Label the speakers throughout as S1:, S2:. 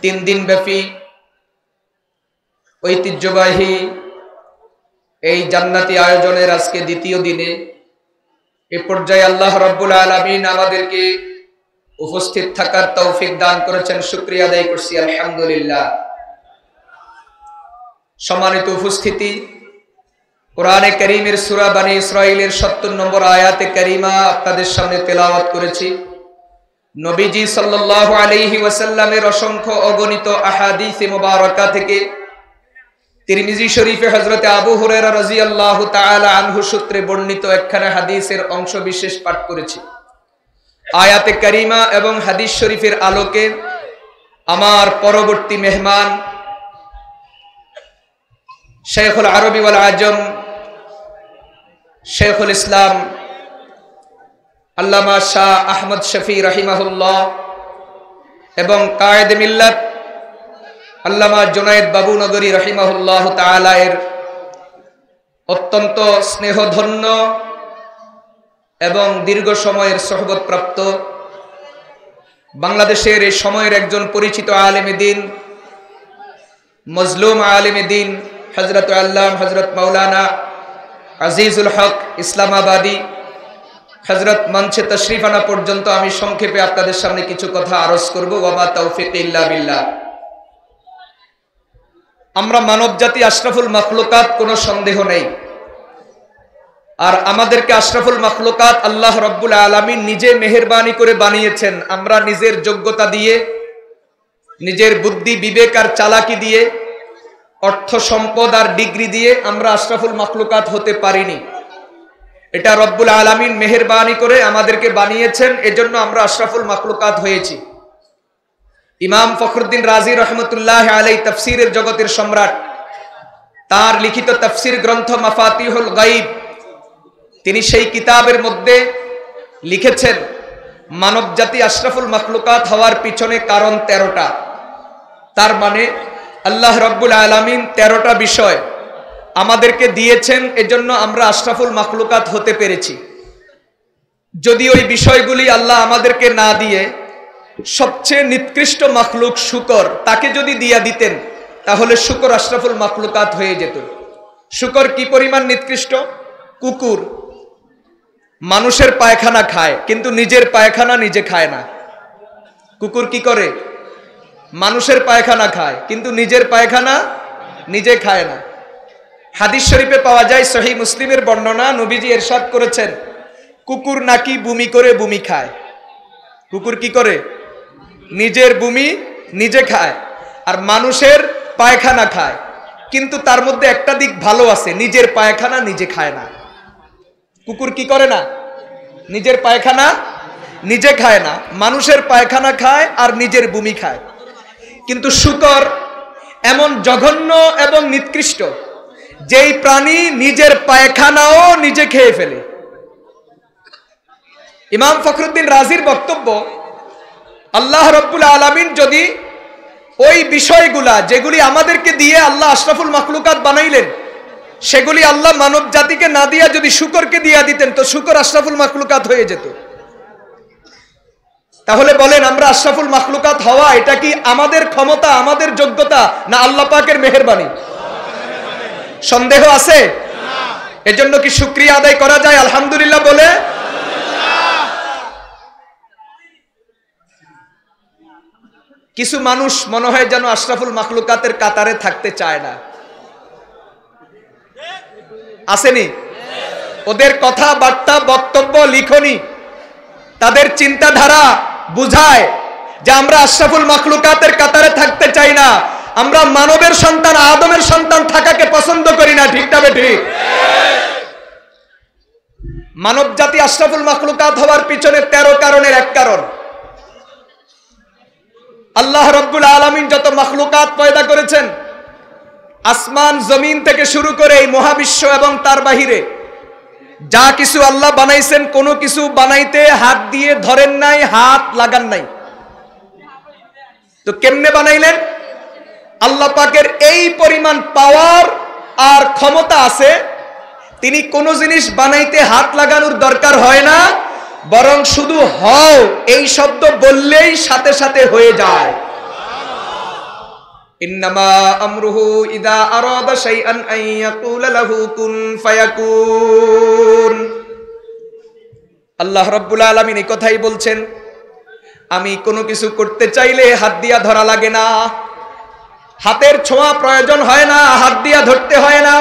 S1: 3 দিন ব্যাপী ঐতিহ্যবাহী এই জান্নাতি আয়োজনের আজকে দ্বিতীয় দিনে এ পর্যায়ে আল্লাহ রাব্বুল আলামিন আমাদেরকে উপস্থিত থাকার তৌফিক দান করেছেন। শুকরিয়া আদায় করছি আলহামদুলিল্লাহ। সম্মানিত উপস্থিতি, কোরআনে কারীমের সূরা বনী ইসরাঈলের ৭০ নম্বর আয়াতে কারিমা আপনাদের সামনে তেলাওয়াত করেছি। নবীজি সাল্লাল্লাহু আলাইহি ওয়াসাল্লামের অসংখ্য অগণিত আহাদিসে মুবারাকা থেকে তিরমিজি শরীফে হযরত আবু হুরায়রা রাদিয়াল্লাহু তাআলা আনহু সূত্রে বর্ণিত একখানা হাদিসের অংশ বিশেষ পাঠ করেছি। আয়াতে কারিমা এবং হাদিস শরীফের আলোকে আমার পরবর্তী মেহমান শাইখুল আরবি ওয়াল আজম শাইখুল ইসলাম আল্লামা শাহ আহমদ শফি রাহিমাহুল্লাহ এবং কায়েদ মিল্লাত আল্লামা জুনায়েদ বাবু নগরী রাহিমাহুল্লাহ তাআলা এর অত্যন্ত স্নেহধন্য এবং দীর্ঘ সময়ের সোহবত প্রাপ্ত বাংলাদেশের এই সময়ের একজন পরিচিত আলেম দ্বীন, মজলুম আলেম দ্বীন হযরত আল্লাম হযরত মাওলানা আজিজুল হক ইসলামাবাদী হযরত মঞ্চে তশরিফ আনা পর্যন্ত আমি সংক্ষেপে আপনাদের সামনে কিছু কথা আরজ করব। ওয়া মা তাওফীক ইল্লা বিল্লাহ। আমরা মানব জাতি আশরাফুল মাখলুকাত, কোনো সন্দেহ নেই। আর আমাদেরকে আশরাফুল মাখলুকাত আল্লাহ রাব্বুল আলামিন নিজে মেহেরবানি করে বানিয়েছেন। আমরা নিজের যোগ্যতা দিয়ে, নিজের বুদ্ধি বিবেক আর চালাকি দিয়ে, অর্থ সম্পদ আর ডিগ্রি দিয়ে আমরা আশরাফুল মাখলুকাত হতে পারিনি। এটা রব্বুল আলামিন মেহেরবানি করে আমাদেরকে বানিয়েছেন, এজন্য আমরা আশরাফুল মাখলুকাত হয়েছি। ইমাম ফখরুদ্দিন রাজি রহমতুল্লাহ আলাইহি তাফসীরের জগতের সম্রাট, তার লিখিত তাফসীর গ্রন্থ মাফাতিহুল গায়ব, তিনি সেই কিতাবের মধ্যে লিখেছেন মানব জাতি আশরাফুল মাখলুকাত হওয়ার পিছনে কারণ 13টা। তার মানে আল্লাহ রাব্বুল আলামিন 13টা বিষয় আমাদেরকে দিয়েছেন, এজন্য আমরা আশরাফুল মাখলুকাত হতে পেরেছি। যদি ওই বিষয়গুলি আল্লাহ আমাদেরকে না দিয়ে সবচেয়ে নিকৃষ্ট মাখলুক শুকর, তাকে যদি দিয়া দিতেন তাহলে শুকর আশরাফুল মাখলুকাত হয়ে যেত। শুকর কি পরিমাণ নিকৃষ্ট? কুকুর মানুষের পায়খানা খায় কিন্তু নিজের পায়খানা নিজে খায় না। কুকুর কি করে? মানুষের পায়খানা খায় কিন্তু নিজের পায়খানা নিজে খায় না। হাদিস শরীফে পাওয়া যায়, সহিহ মুসলিমের বর্ণনা, নবীজি ইরশাদ করেছেন কুকুর নাকি বমি করে বমি খায়। কুকুর কি করে? নিজের বমি নিজে খায় আর মানুষের পায়খানা খায়, কিন্তু তার মধ্যে একটা দিক ভালো আছে, নিজের পায়খানা নিজে খায় না। কুকুর কি করে না? নিজের পায়খানা নিজে খায় না, মানুষের পায়খানা খায় আর নিজের বমি খায়। কিন্তু শুকর এমন জঘন্য এবং নিকৃষ্ট, যেই প্রাণী নিজের পায়খানাও নিজে খেয়ে ফেলে। ইমাম ফখরুদ্দিন রাজির বক্তব্য, আল্লাহ রাব্বুল আলামিন যদি ওই বিষয়গুলা যেগুলি আমাদেরকে দিয়ে আল্লাহ আশরাফুল মাখলুকাত বানাইলেন, সেগুলি আল্লাহ মানব জাতিকে না দিয়া যদি শুকরকে দিয়া দিতেন তো শুকর আশরাফুল মাখলুকাত হয়ে যেত। তাহলে বলেন, আমরা আশরাফুল মাখলুকাত হওয়া এটা কি আমাদের ক্ষমতা, আমাদের যোগ্যতা, না আল্লাহ পাকের মেহেরবানি? সন্দেহ আছে? এজন্য কি শুকরিয়া আদায় করা যায় আলহামদুলিল্লাহ বলে? কিছু মানুষ মনে হয় যেন আশরাফুল মাখলুকাতের কাতারে থাকতে চায় না, আসেনি? ওদের কথাবার্তা, বক্তব্য, লিখনি, তাদের চিন্তাধারা বুঝায় যে আমরা আশরাফুল মাখলুকাতের কাতারে থাকতে চাই না, আমরা মানবের সন্তান, আদমের সন্তান থাকাকে পছন্দ করি না। ঠিক না ঠিক? মানব জাতি আশরাফুল মাখলুকাত হওয়ার পিছনে 13 কারণের এক কারণ, আল্লাহ রাব্বুল আলামিন যত মাখলুকাত পয়দা করেছেন, আসমান জমিন থেকে শুরু করে এই মহাবিশ্ব এবং তার বাহিরে যা কিছু আল্লাহ বানাইছেন, কোনো কিছু বানাইতে হাত দিয়ে ধরেন নাই, হাত লাগান নাই। তো কেমনে বানাইলেন? আল্লাহ পাকের এই পরিমাণ পাওয়ার আর ক্ষমতা আছে, তিনি কোনো জিনিস বানাইতে হাত লাগানোর দরকার হয় না, বরং শুধু হও এই শব্দ বললেই সাথে সাথে হয়ে যায়। ইন্নামা আমরুহু ইযা আরাদা শাইআন আন ইয়াকুলা লাহু কুন ফায়াকুন। আল্লাহ রাব্বুল আলামিন এই কথাই বলছেন, আমি কোনো কিছু করতে চাইলে হাত দিয়া ধরা লাগে না, হাতের ছোঁয়া প্রয়োজন হয় না, হাত দিয়া ধরতে হয় না,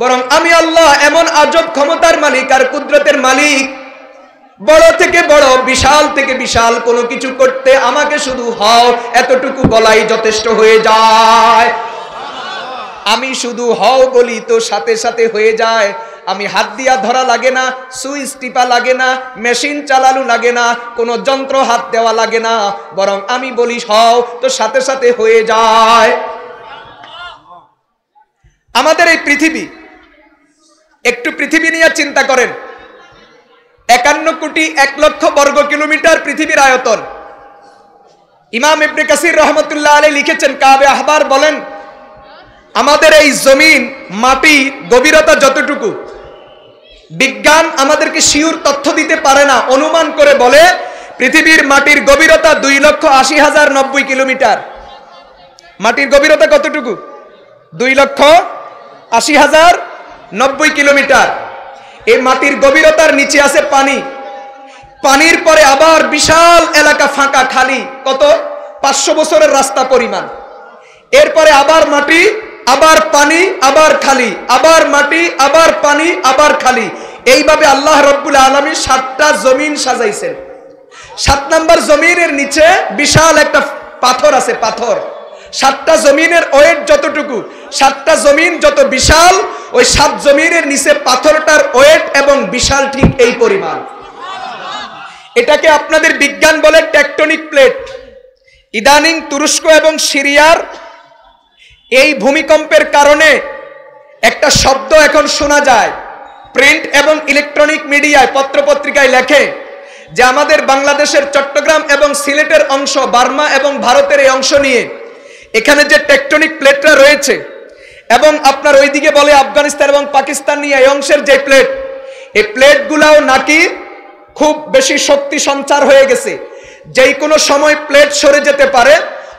S1: বরং আমি আল্লাহ এমন আজব ক্ষমতার মালিক আর কুদরতের মালিক, বড় থেকে বড়, বিশাল থেকে বিশাল কোনো কিছু করতে আমাকে শুধু হও এতটুকু বলাই যথেষ্ট হয়ে যায়। আমি শুধু হও বলি তো সাথে সাথে হয়ে যায়। আমি হাত দিয়া ধরা লাগে না, সুইচ টিপা লাগে না, মেশিন চালানো লাগে না, কোনো যন্ত্র হাত দেওয়া লাগে না, বরং আমি বলি হও তো সাথে সাথে হয়ে যায়। আমাদের এই পৃথিবী, একটু পৃথিবী নিয়ে চিন্তা করেন। 51,01,00,000 বর্গ কিলোমিটার পৃথিবীর আয়তন। ইমাম ইবনে কাসির রহমতুল্লাহ আলাইহি লিখেছেন, কাবে আহবার বলেন, আমাদের এই জমিন, মাটি গভীরতা যতটুকু, বিজ্ঞান আমাদেরকে শিওর তথ্য দিতে পারে না, অনুমান করে বলে পৃথিবীর মাটির গভীরতা 2,80,090 কিলোমিটার। মাটির গভীরতা কতটুকু? 2,80,090 কিলোমিটার। এই মাটির গভীরতার নিচে আছে পানি, পানির পরে আবার বিশাল এলাকা ফাঁকা খালি, কত? 500 বছরের রাস্তা পরিমাণ। এরপরে আবার মাটি, আবার পানি, আবার খালি, আবার মাটি, আবার পানি, আবার খালি। এইভাবে আল্লাহ রাব্বুল আলামিন 7টা জমিন সাজাইছেন। 7 নম্বর জমিনের নিচে বিশাল একটা পাথর আছে, পাথর। 7টা জমিনের ওয়েট যতটুকু, 7টা জমিন যত বিশাল, ওই 7 জমিনের নিচে পাথরটার ওয়েট এবং বিশাল ঠিক এই পরিমাণ। এটাকে আপনাদের বিজ্ঞান বলে টেকটনিক প্লেট। ইদানিং তুরস্ক এবং সিরিয়ার এই ভূমিকম্পের কারণে একটা শব্দ এখন শোনা যায়, প্রিন্ট এবং ইলেকট্রনিক মিডিয়ায়, পত্রপত্রিকায় লেখে যে আমাদের বাংলাদেশের চট্টগ্রাম এবং সিলেটের অংশ, বার্মা এবং ভারতের এই অংশ নিয়ে এখানে যে টেকটনিক প্লেটটা রয়েছে, এবং আপনার ওইদিকে বলে আফগানিস্তান এবং পাকিস্তান নিয়ে এই অংশের যে প্লেট, এই প্লেটগুলাও নাকি খুব বেশি শক্তি সঞ্চার হয়ে গেছে, যেই কোনো সময় প্লেট সরে যেতে পারে,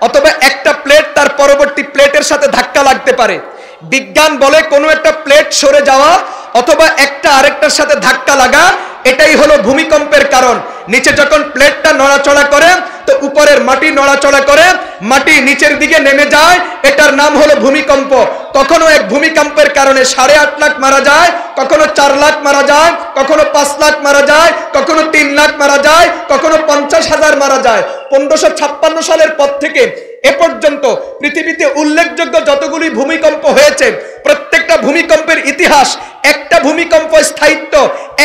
S1: অথবা একটা প্লেট তার পরবর্তী প্লেটের সাথে ধাক্কা লাগতে পারে। বিজ্ঞান বলে কোনো একটা প্লেট সরে যাওয়া অথবা একটা আরেকটার সাথে ধাক্কা লাগা, এটাই হলো ভূমিকম্পের কারণ। নিচে যখন প্লেটটা নড়াচড়া করে তো উপরের মাটি নড়াচড়া করে, মাটি নিচের দিকে নেমে যায়, এটার নাম হলো ভূমিকম্প। কখনো এক ভূমিকম্পের কারণে 8.5 লাখ মারা যায়, কখনো 4 লাখ মারা যায়, কখনো 5 লাখ মারা যায়, কখনো 3 লাখ মারা যায়, কখনো 50,000 মারা যায়। 1556 সালের পর থেকে এ পর্যন্ত পৃথিবীতে উল্লেখযোগ্য যতগুলি ভূমিকম্প হয়েছে, প্রত্যেকটা ভূমিকম্পের ইতিহাস, একটা ভূমিকম্প স্থায়িত্ব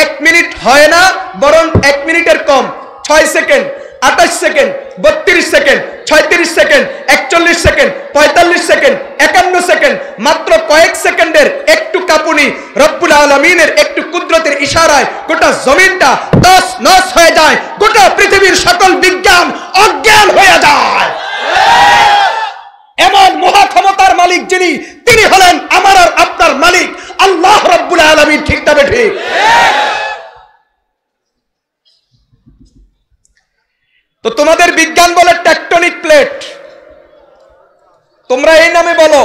S1: 1 মিনিট হয় না, বরং 1 মিনিটের কম, 6 second, 28 second, 32 second, 36 second, 41 second, 45 second, 51 second. মাত্র কয়েক সেকেন্ডের একটু কাঁপুনি, রব্বুল আলামিনের একটু কুদরতের ইশারায় গোটা জমিনটা তছ নছ হয়ে যায়, গোটা পৃথিবীর সকল বিজ্ঞান অজ্ঞান হয়ে যায়। এমন মহা ক্ষমতার মালিক যিনি, তিনি হলেন আমার আর আপনার মালিক আল্লাহ রাব্বুল আলামিন। ঠিক তবে ঠিক। তো তোমাদের বিজ্ঞান বলে টেকটনিক প্লেট, তোমরা এই নামে বলো।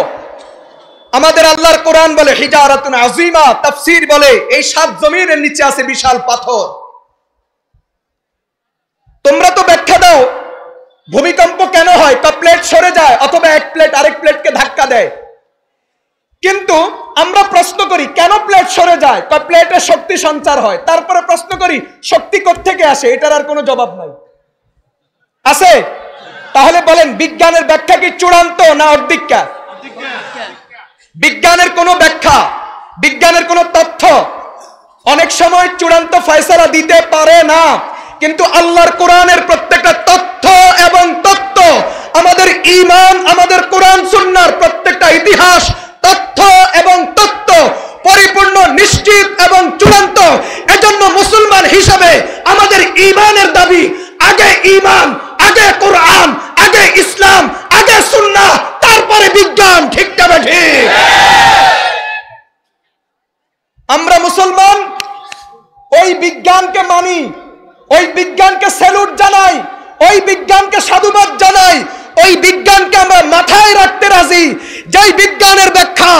S1: আমাদের আল্লাহর কোরআন বলে হিজারাতুন আযীমা, তাফসীর বলে এই 7 জমিনের নিচে আছে বিশাল পাথর। তোমরা তো ব্যাখ্যা দাও ভূমিকম্প কেন হয়, প্লেট সরে যায় অথবা এক প্লেট আরেক প্লেটকে ধাক্কা দেয়। কিন্তু আমরা প্রশ্ন করি কেন প্লেট সরে যায়, প্লেটে শক্তি সঞ্চার হয়। তারপরে প্রশ্ন করি শক্তি কোত্থেকে আসে, এটার আর কোনো জবাব নাই। আছে? তাহলে বলেন বিজ্ঞানের ব্যাখ্যা কি চূড়ান্ত না অর্ধেক্কা? বিজ্ঞানের কোনো ব্যাখ্যা, বিজ্ঞানের কোনো তথ্য অনেক সময় চূড়ান্ত ফয়সালা দিতে পারে না, কিন্তু আল্লাহর কোরআনের প্রত্যেকটা তথ্য এবং তত্ত্ব, আমাদের ঈমান, আমাদের কোরআন সুন্নাহর প্রত্যেকটা ইতিহাস, তথ্য এবং তত্ত্ব পরিপূর্ণ, নিশ্চিত এবং চূড়ান্ত। এজন্য মুসলমান হিসাবে আমাদের ঈমানের দাবি, আগে ঈমান, আগে কোরআন, আগে ইসলাম, আগে সুন্নাহ, তারপরে বিজ্ঞান। ঠিক তবে ঠিক। আমরা মুসলমান ওই বিজ্ঞানকে মানি, ওই বিজ্ঞানকে স্যালুট জানাই, ওই বিজ্ঞানকে সাধুবাদ জানাই, ওই বিজ্ঞানকে আমরা মাথায় রাখতে রাজি, যেই বিজ্ঞানের ব্যাখ্যা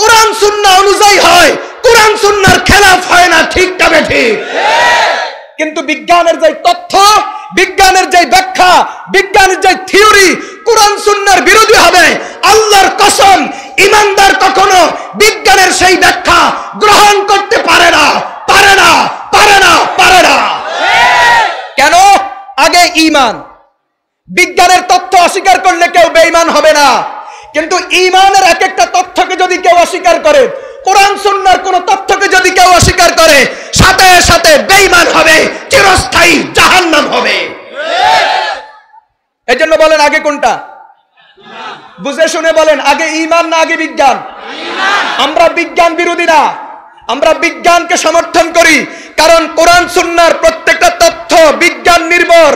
S1: কোরআন সুন্নাহ অনুযায়ী হয়, কোরআন সুন্নাহর খেলাফ হয় না। ঠিক তবে ঠিক। কিন্তু বিজ্ঞানের যে তথ্য, বিজ্ঞানের যে ব্যাখ্যা, বিজ্ঞানের যে থিওরি কোরআন সুন্নাহর বিরোধী হবে, আল্লাহর কসম ঈমানদার কখনো বিজ্ঞানের সেই ব্যাখ্যা গ্রহণ করতে পারে না, পারে না, পারে না, পারে না। কেন? আগে ঈমান। বিজ্ঞানের তথ্য অস্বীকার করলে কেউ বেঈমান হবে না, কিন্তু ঈমানের এক একটা তথ্যকে যদি কেউ অস্বীকার করে, কোরআন সুন্নাহর কোন তথ্যকে যদি কেউ অস্বীকার করে, সাথে সাথে বেঈমান হবে, চিরস্থায়ী জাহান্নাম হবে। এজন্য বলেন আগে কোনটা? বুঝে শুনে বলেন, আগে ঈমান না আগে বিজ্ঞান? আমরা বিজ্ঞান বিরোধী না, আমরা বিজ্ঞানকে সমর্থন করি, কারণ কোরআন সুন্নাহর প্রত্যেকটা তথ্য বিজ্ঞান নির্ভর,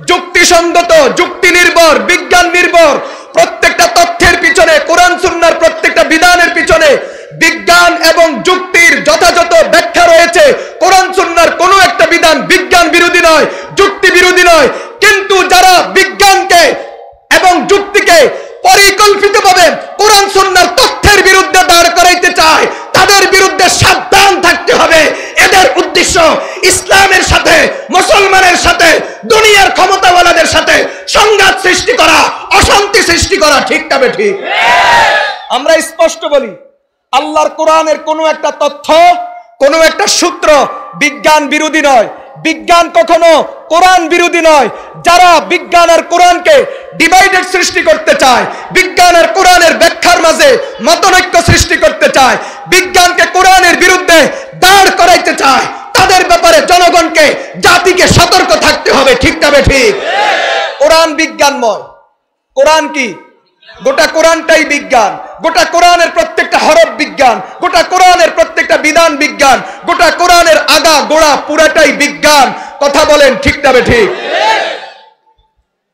S1: যুক্তিসঙ্গত, যুক্তি নির্ভর, বিজ্ঞান নির্ভর। প্রত্যেকটা তথ্যের পিছনে, কোরআন সুন্নাহর প্রত্যেকটা বিধানের পিছনে বিজ্ঞান এবং যুক্তির যথাযথ ব্যাখ্যা রয়েছে। কোরআন সুন্নাহর কোনো একটা বিধান বিজ্ঞান বিরোধী নয়, যুক্তি বিরোধী নয়। কিন্তু যারা বিজ্ঞানকে এবং যুক্তিকে পরিকল্পিতভাবে কোরআন সুন্নাহর তথ্যের বিরুদ্ধে দাঁড় করাইতে চায়, তাদের বিরুদ্ধে সাবধান থাকতে হবে। এদের উদ্দেশ্য ইসলামের সাথে, মুসলমানের সাথে, দুনিয়ার ক্ষমতাওয়ালাদের সাথে সংঘাত সৃষ্টি করা, অশান্তি সৃষ্টি করা। ঠিক তবে ঠিক। আমরা স্পষ্ট বলি, আল্লাহর কোরআনের কোনো একটা তথ্য, কোনো একটা সূত্র বিজ্ঞান বিরোধী নয়, বিজ্ঞান কখনো কোরআন বিরোধী নয়। যারা বিজ্ঞান আর কোরআনকে ডিভাইডেড সৃষ্টি করতে চায়, বিজ্ঞান আর কোরআনের ব্যাখ্যার মাঝে মতনৈক্য সৃষ্টি করতে চায়, বিজ্ঞানকে কোরআনের বিরুদ্ধে দাঁড় করাইতে চায়, তাদের ব্যাপারে জনগণকে, জাতিকে সতর্ক থাকতে হবে। ঠিক তবে ঠিক। কোরআন বিজ্ঞানময়। কোরআন কি? গোটা কোরআনটাই বিজ্ঞান। গোটা কোরআনের প্রত্যেকটা হরফ বিজ্ঞান, গোটা কোরআনের প্রত্যেকটা বিধান বিজ্ঞান, গোটা কোরআনের আগা গোড়া পুরাটাই বিজ্ঞান। কথা বলেন ঠিক তবে ঠিক।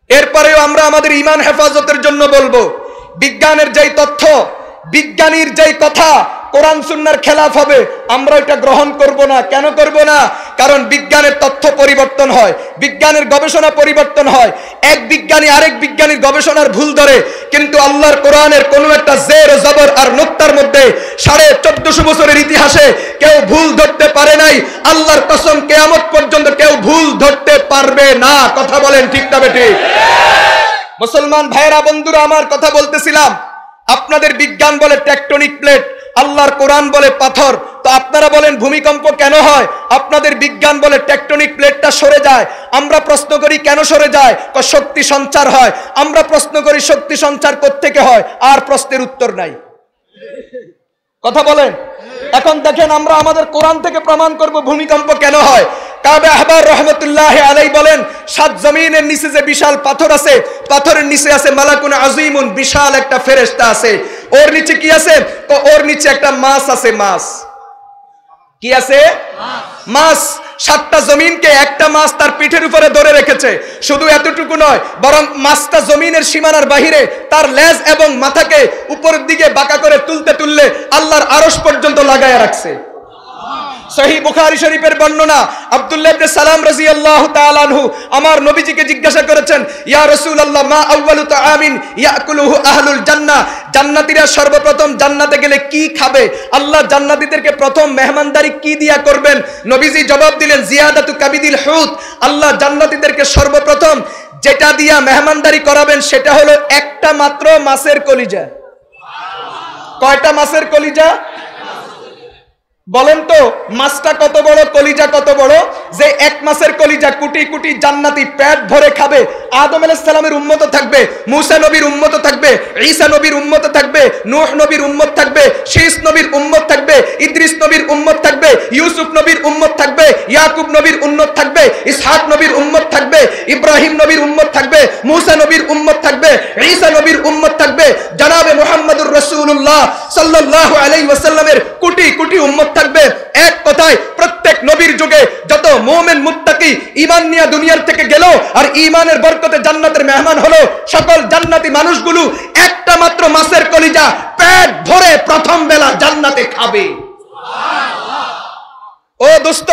S1: এরপরেও আমরা আমাদের ঈমান হেফাজতের জন্য বলবো, বিজ্ঞানের যেই তথ্য, বিজ্ঞানীর যেই কথা কোরআন সুন্নাহর খেলাফ হবে, আমরা এটা গ্রহণ করব না। কেন করব না? কারণ বিজ্ঞানের তথ্য পরিবর্তন হয়, বিজ্ঞানের গবেষণা পরিবর্তন হয়। এক বিজ্ঞানী আরেক বিজ্ঞানীর গবেষণার ভুল ধরে, কিন্তু আল্লাহর কোরআনের কোনো একটা জের, জবর আর নুক্তার মধ্যে 1450 বছরের ইতিহাসে কেউ ভুল ধরতে পারে নাই। আল্লাহর কসম, কিয়ামত পর্যন্ত কেউ ভুল ধরতে পারবে না। কথা বলেন ঠিক তবে ঠিক। মুসলমান ভাইরা, বন্ধুরা আমার, কথা বলতেছিলাম, আপনাদের বিজ্ঞান বলে টেকটনিক প্লেট, আল্লাহর কোরআন বলে পাথর। তো আপনারা বলেন ভূমিকম্প কেন হয়? আপনাদের বিজ্ঞান বলে টেকটনিক প্লেটটা সরে যায়। আমরা প্রশ্ন করি কেন সরে যায়? শক্তি সঞ্চার হয়। আমরা প্রশ্ন করি শক্তি সঞ্চার কোত্থেকে হয়? আর প্রশ্নের উত্তর নাই। কথা বলেন। এখন দেখেন, আমরা আমাদের কোরআন থেকে প্রমাণ করব ভূমিকম্প কেন হয়। কাবে আহবার রহমতুল্লাহ আলাইহি বলেন, 7 জমিনের নিচে যে বিশাল পাথর আছে, পাথরের নিচে আছে মালাকুন আযীমুন, বিশাল একটা ফেরেশতা আছে। ওর নিচে কি আছে? তো ওর নিচে একটা মাছ আছে। মাছ কি আছে? মাছ। 7টা জমিনকে একটা মাছ তার পিঠের উপরে ধরে রেখেছে। শুধু এতটুকু নয়, বরং মাছটা জমিনের সীমানার বাহিরে তার লেজ এবং মাথাকে উপরের দিকে বাঁকা করে তুলতে তুললে আল্লাহর আরশ পর্যন্ত লাগায়া রাখছে। সহিহ বুখারী শরীফের বর্ণনা, আব্দুল্লাহ ইবনে সালাম রাদিয়াল্লাহু তাআলা আনহু আমার নবীজিকে জিজ্ঞাসা করেছেন, ইয়া রাসূলুল্লাহ, মা আউয়ালু তাআমিন ইয়াকুলুহু আহলুল জান্নাহ, জান্নাতীরা সর্বপ্রথম জান্নাতে গেলে কি খাবে? আল্লাহ জান্নাতীদেরকে প্রথম মেহমানদারি কি দিয়া করবেন? নবীজি জবাব দিলেন, জিয়াদাতু কাবিদিল হুত, আল্লাহ জান্নাতীদেরকে সর্বপ্রথম যেটা দিয়া মেহমানদারি করাবেন সেটা হলো একটা মাত্র মাছের কলিজা। কয়টা মাছের কলিজা? বলেন তো, মাছটা কত বড়, কলিজা কত বড়, যে এক মাছের কলিজা কোটি কোটি জান্নাতি পেট ভরে খাবে। আদম আলাইহিস সালামের উম্মত থাকবে, মুসা নবীর উম্মত থাকবে, ঈসা নবীর উম্মত থাকবে, নূহ নবীর উম্মত থাকবে, শীস নবীর উম্মত থাকবে, ইদ্রিস নবীর উম্মত থাকবে, ইউসুফ নবীর উম্মত থাকবে, ইয়াকুব নবীর উম্মত থাকবে, ইসহাক নবীর উম্মত থাকবে, ইব্রাহিম নবীর উম্মত থাকবে, মুসা নবীর উম্মত থাকবে, ঈসা নবীর উম্মত থাকবে, জনাবে মুহাম্মদুর রাসূলুল্লাহ সাল্লাল্লাহু আলাইহি ওয়াসাল্লামের কোটি কোটি উম্মত থাকবে। এক কথায় প্রত্যেক নবীর যুগে যত মুমিন মুত্তাকি ঈমান নিয়ে দুনিয়ার থেকে গেল আর ঈমানের বরকতে জান্নাতের মেহমান হলো, সকল জান্নাতি মানুষগুলো একটা মাত্র মাছের কলিজা পেট ভরে প্রথম বেলা জান্নাতে খাবে। সুবহানাল্লাহ। ও দোস্ত,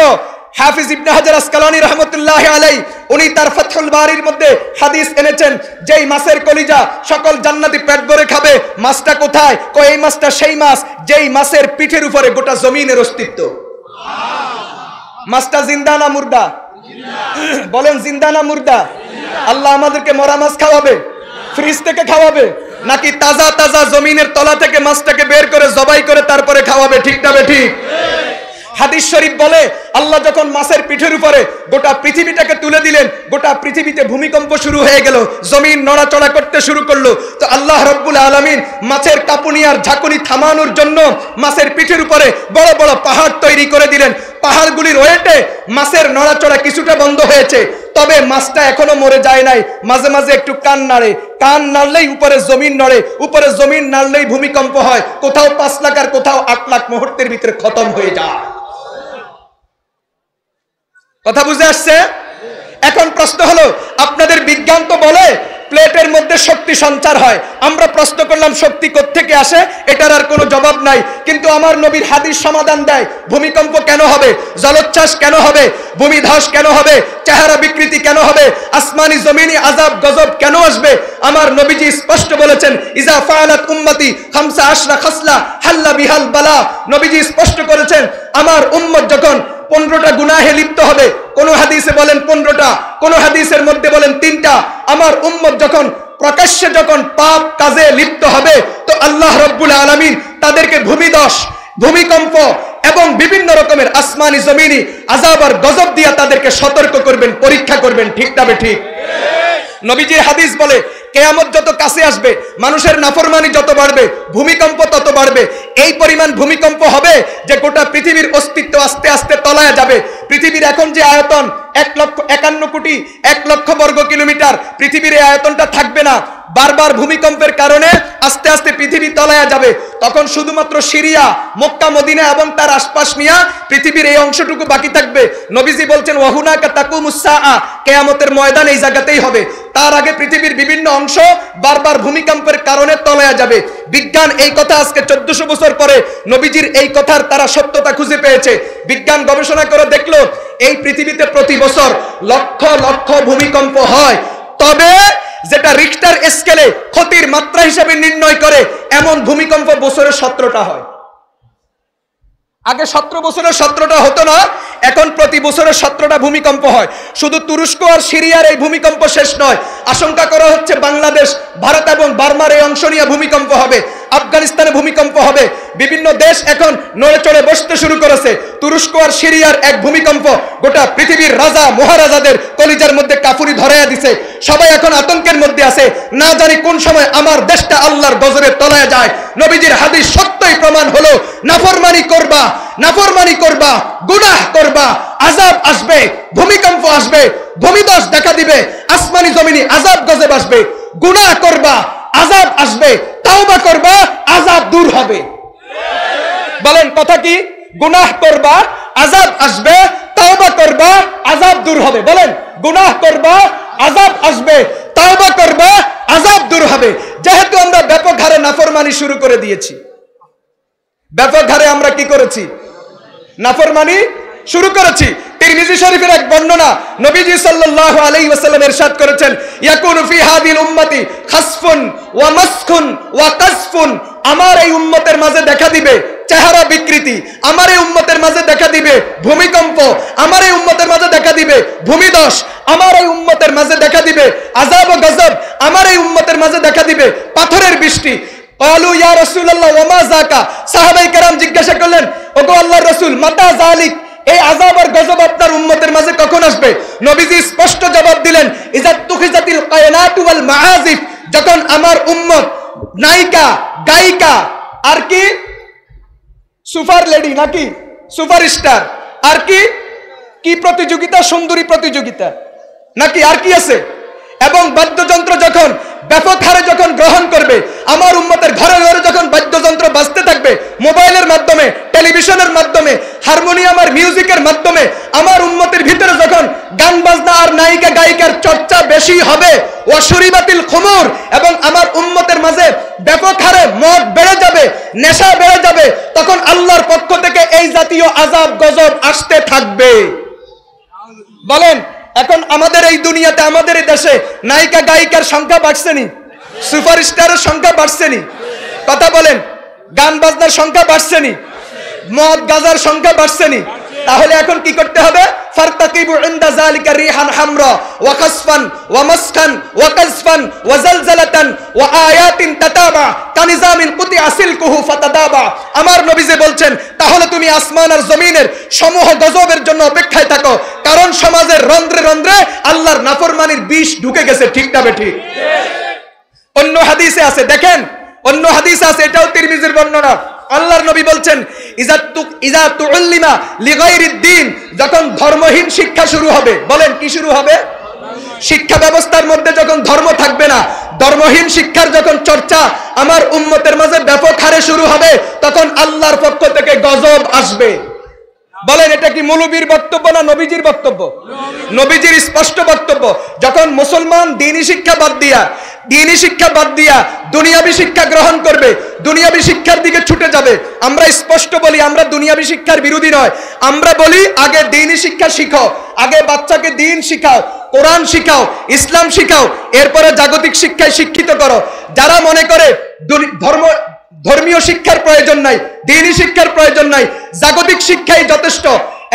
S1: হাফিজ ইবনে হাজার আসকালানী রাহমাতুল্লাহি আলাইহি উনি তার ফাতহুল বারির মধ্যে হাদিস এনেছেন, যেই মাছের কলিজা সকল জান্নাতি পেট ভরে খাবে, মাছটা কোথায়? কয় এই মাছটা সেই মাছ যেই মাছের পিঠের উপরে গোটা জমিনের অস্তিত্ব। মাছটা জিন্দা না মুর্দা? বলেন জিন্দা না মুর্দা? আল্লাহ আমাদেরকে মরা মাছ খাওয়াবে, ফ্রিজ থেকে খাওয়াবে, নাকি তাজা তাজা জমিনের তলা থেকে মাছটাকে বের করে জবাই করে তারপরে খাওয়াবে? ঠিক না বেঠিক? হাদিস শরীফ বলে আল্লাহ যখন মাছের পিঠের উপরে গোটা পৃথিবীটাকে তুলে দিলেন, গোটা পৃথিবীতে ভূমিকম্প শুরু হয়ে গেল, জমিন নড়াচড়া করতে শুরু করলো। তো আল্লাহ রাব্বুল আলামিন মাছের কাঁপুনি আর ঝাঁকুনি থামানোর জন্য মাছের পিঠের উপরে বড় বড় পাহাড় তৈরি করে দিলেন। পাহাড়গুলির ওয়েটে মাছের নড়াচড়া কিছুটা বন্ধ হয়েছে, তবে মাছটা এখনো মরে যায় নাই। মাঝে মাঝে একটু কান নাড়ে, কান নাড়লেই উপরে জমিন নড়ে, উপরে জমিন নাড়লেই ভূমিকম্প হয়। কোথাও 5 লাখ আর কোথাও 8 লাখ মুহূর্তের ভিতরে খতম হয়ে যায়। কথা বুঝে আসছে? এখন প্রশ্ন হলো, আপনাদের বিজ্ঞান তো বলে প্লেটের মধ্যে শক্তি সঞ্চার হয়। আমরা প্রশ্ন করলাম শক্তি কোত্থেকে আসে? এটার আর কোনো জবাব নাই। কিন্তু আমার নবীর হাদিস সমাধান দেয়, ভূমিকম্প কেন হবে, জলোচ্ছ্বাস কেন হবে, ভূমিধস কেন হবে, চেহারা বিকৃতি কেন হবে, আসমানি জমিনি আযাব গজব কেন আসবে? আমার নবীজি স্পষ্ট বলেছেন, ইজা ফাআলাত উম্মতি 15 খাসলা হাল্লা বিহাল বালা। নবীজি স্পষ্ট করেছেন, আমার উম্মত যখন 15টা গুনাহে লিপ্ত হবে, কোন হাদিসে বলেন 15টা, কোন হাদিসের মধ্যে বলেন 3টা। আমার উম্মত যখন প্রকাশ্যে যখন পাপ কাজে লিপ্ত হবে, তো আল্লাহ রাব্বুল আলামিন তাদেরকে ভূমিধস, ভূমিকম্প এবং বিভিন্ন রকমের আসমানি জমিনি আযাব আর গজব দিয়া তাদেরকে সতর্ক করবেন, পরীক্ষা করবেন। ঠিক না বেঠিক? নবীজির হাদিস বলে কিয়ামত যত কাছে আসবে, মানুষের নাফরমানি যত বাড়বে, ভূমিকম্প তত বাড়বে। এই পরিমাণ ভূমিকম্প হবে যে গোটা পৃথিবীর অস্তিত্ব আস্তে আস্তে তলায় যাবে। পৃথিবীর এখন যে আয়তন 1,51,00,000 বর্গ কিলোমিটার, পৃথিবীর এই আয়তনটা থাকবে না। বারবার ভূমিকম্পের কারণে আস্তে আস্তে পৃথিবী তলায় যাবে। তখন শুধুমাত্র সিরিয়া, মক্কা, মদিনা এবং তার আশপাশ নিয়ে পৃথিবীর এই অংশটুকু বাকি থাকবে। নবীজি বলছেন ওয়াহুনাকা তাকুমুস সাআ, কিয়ামতের ময়দান এই জায়গাতেই হবে। তার আগে পৃথিবীর বিভিন্ন অংশ বারবার ভূমিকম্পের কারণে তলায় যাবে। বিজ্ঞান এই কথা আজকে 1400 বছর পরে নবীজির এই কথার তারা সত্যতা খুঁজে পেয়েছে। বিজ্ঞান গবেষণা করে দেখলো এই পৃথিবীতে প্রতি বছর লক্ষ লক্ষ ভূমিকম্প হয়, তবে যেটা রিক্টার স্কেলে ক্ষতির মাত্রা হিসেবে নির্ণয় করে এমন ভূমিকম্প বছরে 17টা হয়। আগে 17 বছরে 17টা হতো না, এখন প্রতি বছরে 17টা ভূমিকম্প হয়। শুধু তুরস্ক আর সিরিয়ার এই ভূমিকম্প শেষ নয়, আশঙ্কা করা হচ্ছে বাংলাদেশ, ভারত এবং বার্মার এই অংশ নিয়ে ভূমিকম্প হবে, আফগানিস্তানে ভূমিকম্প হবে। বিভিন্ন দেশ এখন নড়ে চড়ে বসতে শুরু করেছে। তুরস্ক আর সিরিয়ার এক ভূমিকম্প গোটা পৃথিবীর রাজা মহারাজাদের কলিজার মধ্যে কাফুরি ধরাইয়া দিছে। সবাই এখন আতঙ্কের মধ্যে আছে, না জানি কোন সময় আমার দেশটা আল্লাহর গজবে তলায় যায়। নবীজির হাদিস সত্যই প্রমাণ হলো, নাফরমানি করবা, নাফরমানি করবা, গুনাহ করবা, আযাব আসবে, ভূমিকম্প আসবে, ভূমিধস দেখা দিবে, আসমানি জমিনি আযাব গজব আসবে। গুনাহ করবা, আযাব আসবে, তাওবা করবা, আযাব দূর হবে। বলেন কথা কি? গুনাহ করবা, আযাব আসবে, তাওবা করবা, আযাব দূর হবে। বলেন গুনাহ করবা, আযাব আসবে, তাওবা করবা, আযাব দূর হবে। যেহেতু আমরা ব্যাপক হারে নাফরমানি শুরু করে দিয়েছি, ব্যাপক হারে আমরা কি করেছি? নাফরমানি শুরু করেছি। তিরমিজি শরীফের এক বর্ণনা, নবীজি সাল্লাল্লাহু আলাইহি ওয়াসাল্লাম ইরশাদ করেছেন, ইয়াকুনু ফি হাদিল উম্মতি খাসফুন ওয়া মাসখুন ওয়া কাসফুন। আমার এই উম্মতের মাঝে দেখা দিবে চেহারা বিকৃতি, আমার এই উম্মতের মাঝে দেখা দিবে ভূমিকম্প, আমার এই উম্মতের মাঝে দেখা দিবে ভূমিধস, আমার এই উম্মতের মাঝে দেখা দিবে আযাব ও গজব, আমার এই উম্মতের মাঝে দেখা দিবে পাথরের বৃষ্টি। ক্বালু ইয়া রাসূলুল্লাহ ওয়া মা যাকা। সাহাবায়ে কেরাম জিজ্ঞাসা করলেন, ওগো আল্লাহর রাসূল, মাতা যালিক, এই আযাব আর গজব আপনার উম্মতের মাঝে কখন আসবে? নবীজি স্পষ্ট জবাব দিলেন, ইযা তুখিজাতিল কায়নাতু ওয়াল মাআজিফ, যখন আমার উম্মত নায়িকা, গায়িকা আর কি সুপার লেডি নাকি সুপারস্টার আর কি কি প্রতিযোগিতা, সুন্দরী প্রতিযোগিতা নাকি আর কি আছে, এবং বাদ্যযন্ত্র যখন ব্যাপক হারে যখন গ্রহণ করবে, আমার উম্মতের ঘরে ঘরে যখন বাদ্যযন্ত্র বাজতে থাকবে, মোবাইলের মাধ্যমে, টেলিভিশনের মাধ্যমে, হারমোনিয়াম আর মিউজিকের মাধ্যমে আমার উম্মতের ভিতরে যখন গান বাজনা আর নায়িকা গায়িকার চর্চা বেশি হবে, ওয়াশুরিবাতিল খুমুর, এবং আমার উম্মতের মাঝে ব্যাপক হারে মদ বেড়ে যাবে, নেশা বেড়ে যাবে, তখন আল্লাহর পক্ষ থেকে এই জাতীয় আযাব গজব আসতে থাকবে। বলেন এখন আমাদের এই দুনিয়াতে, আমাদের এই দেশে নায়িকা গায়িকার সংখ্যা বাড়ছে নি? সুপারস্টারের সংখ্যা বাড়ছে নি? কথা বলেন, গান বাজনার সংখ্যা বাড়ছে নি? মদ গাজার সংখ্যা বাড়ছে নি? তাহলে এখন কি করতে হবে? ফারতাকিবু ইনদা যালিকা রিহান হামরা ওয়া খাসফান ওয়া মাসখান ওয়া কাযফান ওয়া জালজালাতান ওয়া আয়াতিন তাতাবা কানিজামিন কুতিয়া সিলকুহু ফাতাদাবা। আমার নবী যে বলছেন, তাহলে তুমি আসমান আর জমিনের সমূহ গজবের জন্য অপেক্ষায় থাকো, কারণ সমাজের রন্ধ্রে রন্ধ্রে আল্লাহর নাফরমানির বিষ ঢুকে গেছে। ঠিক না বেঠিক? অন্য হাদিসে আছে, দেখেন অন্য হাদিসে আছে, এটাও তিরমিজির বর্ণনা। আল্লাহর নবী বলছেন, ইজা তুউল্লিমা লিগাইরিদ দ্বীন, যখন ধর্মহীন শিক্ষা শুরু হবে। বলেন কি শুরু হবে? শিক্ষা ব্যবস্থার মধ্যে যখন ধর্ম থাকবে না, ধর্মহীন শিক্ষার যখন চর্চা আমার উম্মতের মাঝে ব্যাপক হারে শুরু হবে, তখন আল্লাহর পক্ষ থেকে গজব আসবে। বলেন এটা কি মৌলবীর বক্তব্য না নবীজির বক্তব্য? নবীজির স্পষ্ট বক্তব্য। যখন মুসলমান দ্বীনি শিক্ষা বাদ দিয়া দুনিয়াবি শিক্ষা গ্রহণ করবে, দুনিয়াবি শিক্ষার দিকে ছুটে যাবে। আমরা স্পষ্ট বলি, আমরা দুনিয়াবি শিক্ষার বিরোধী নয়। আমরা বলি আগে দ্বীনি শিক্ষা শিখো, আগে বাচ্চাকে দ্বীন শিখাও, কোরআন শিখাও, ইসলাম শিখাও, এরপরে জাগতিক শিক্ষায় শিক্ষিত করো। যারা মনে করে ধর্মীয় শিক্ষার প্রয়োজন নাই, দ্বীনি শিক্ষার প্রয়োজন নাই, জাগতিক শিক্ষাই যথেষ্ট,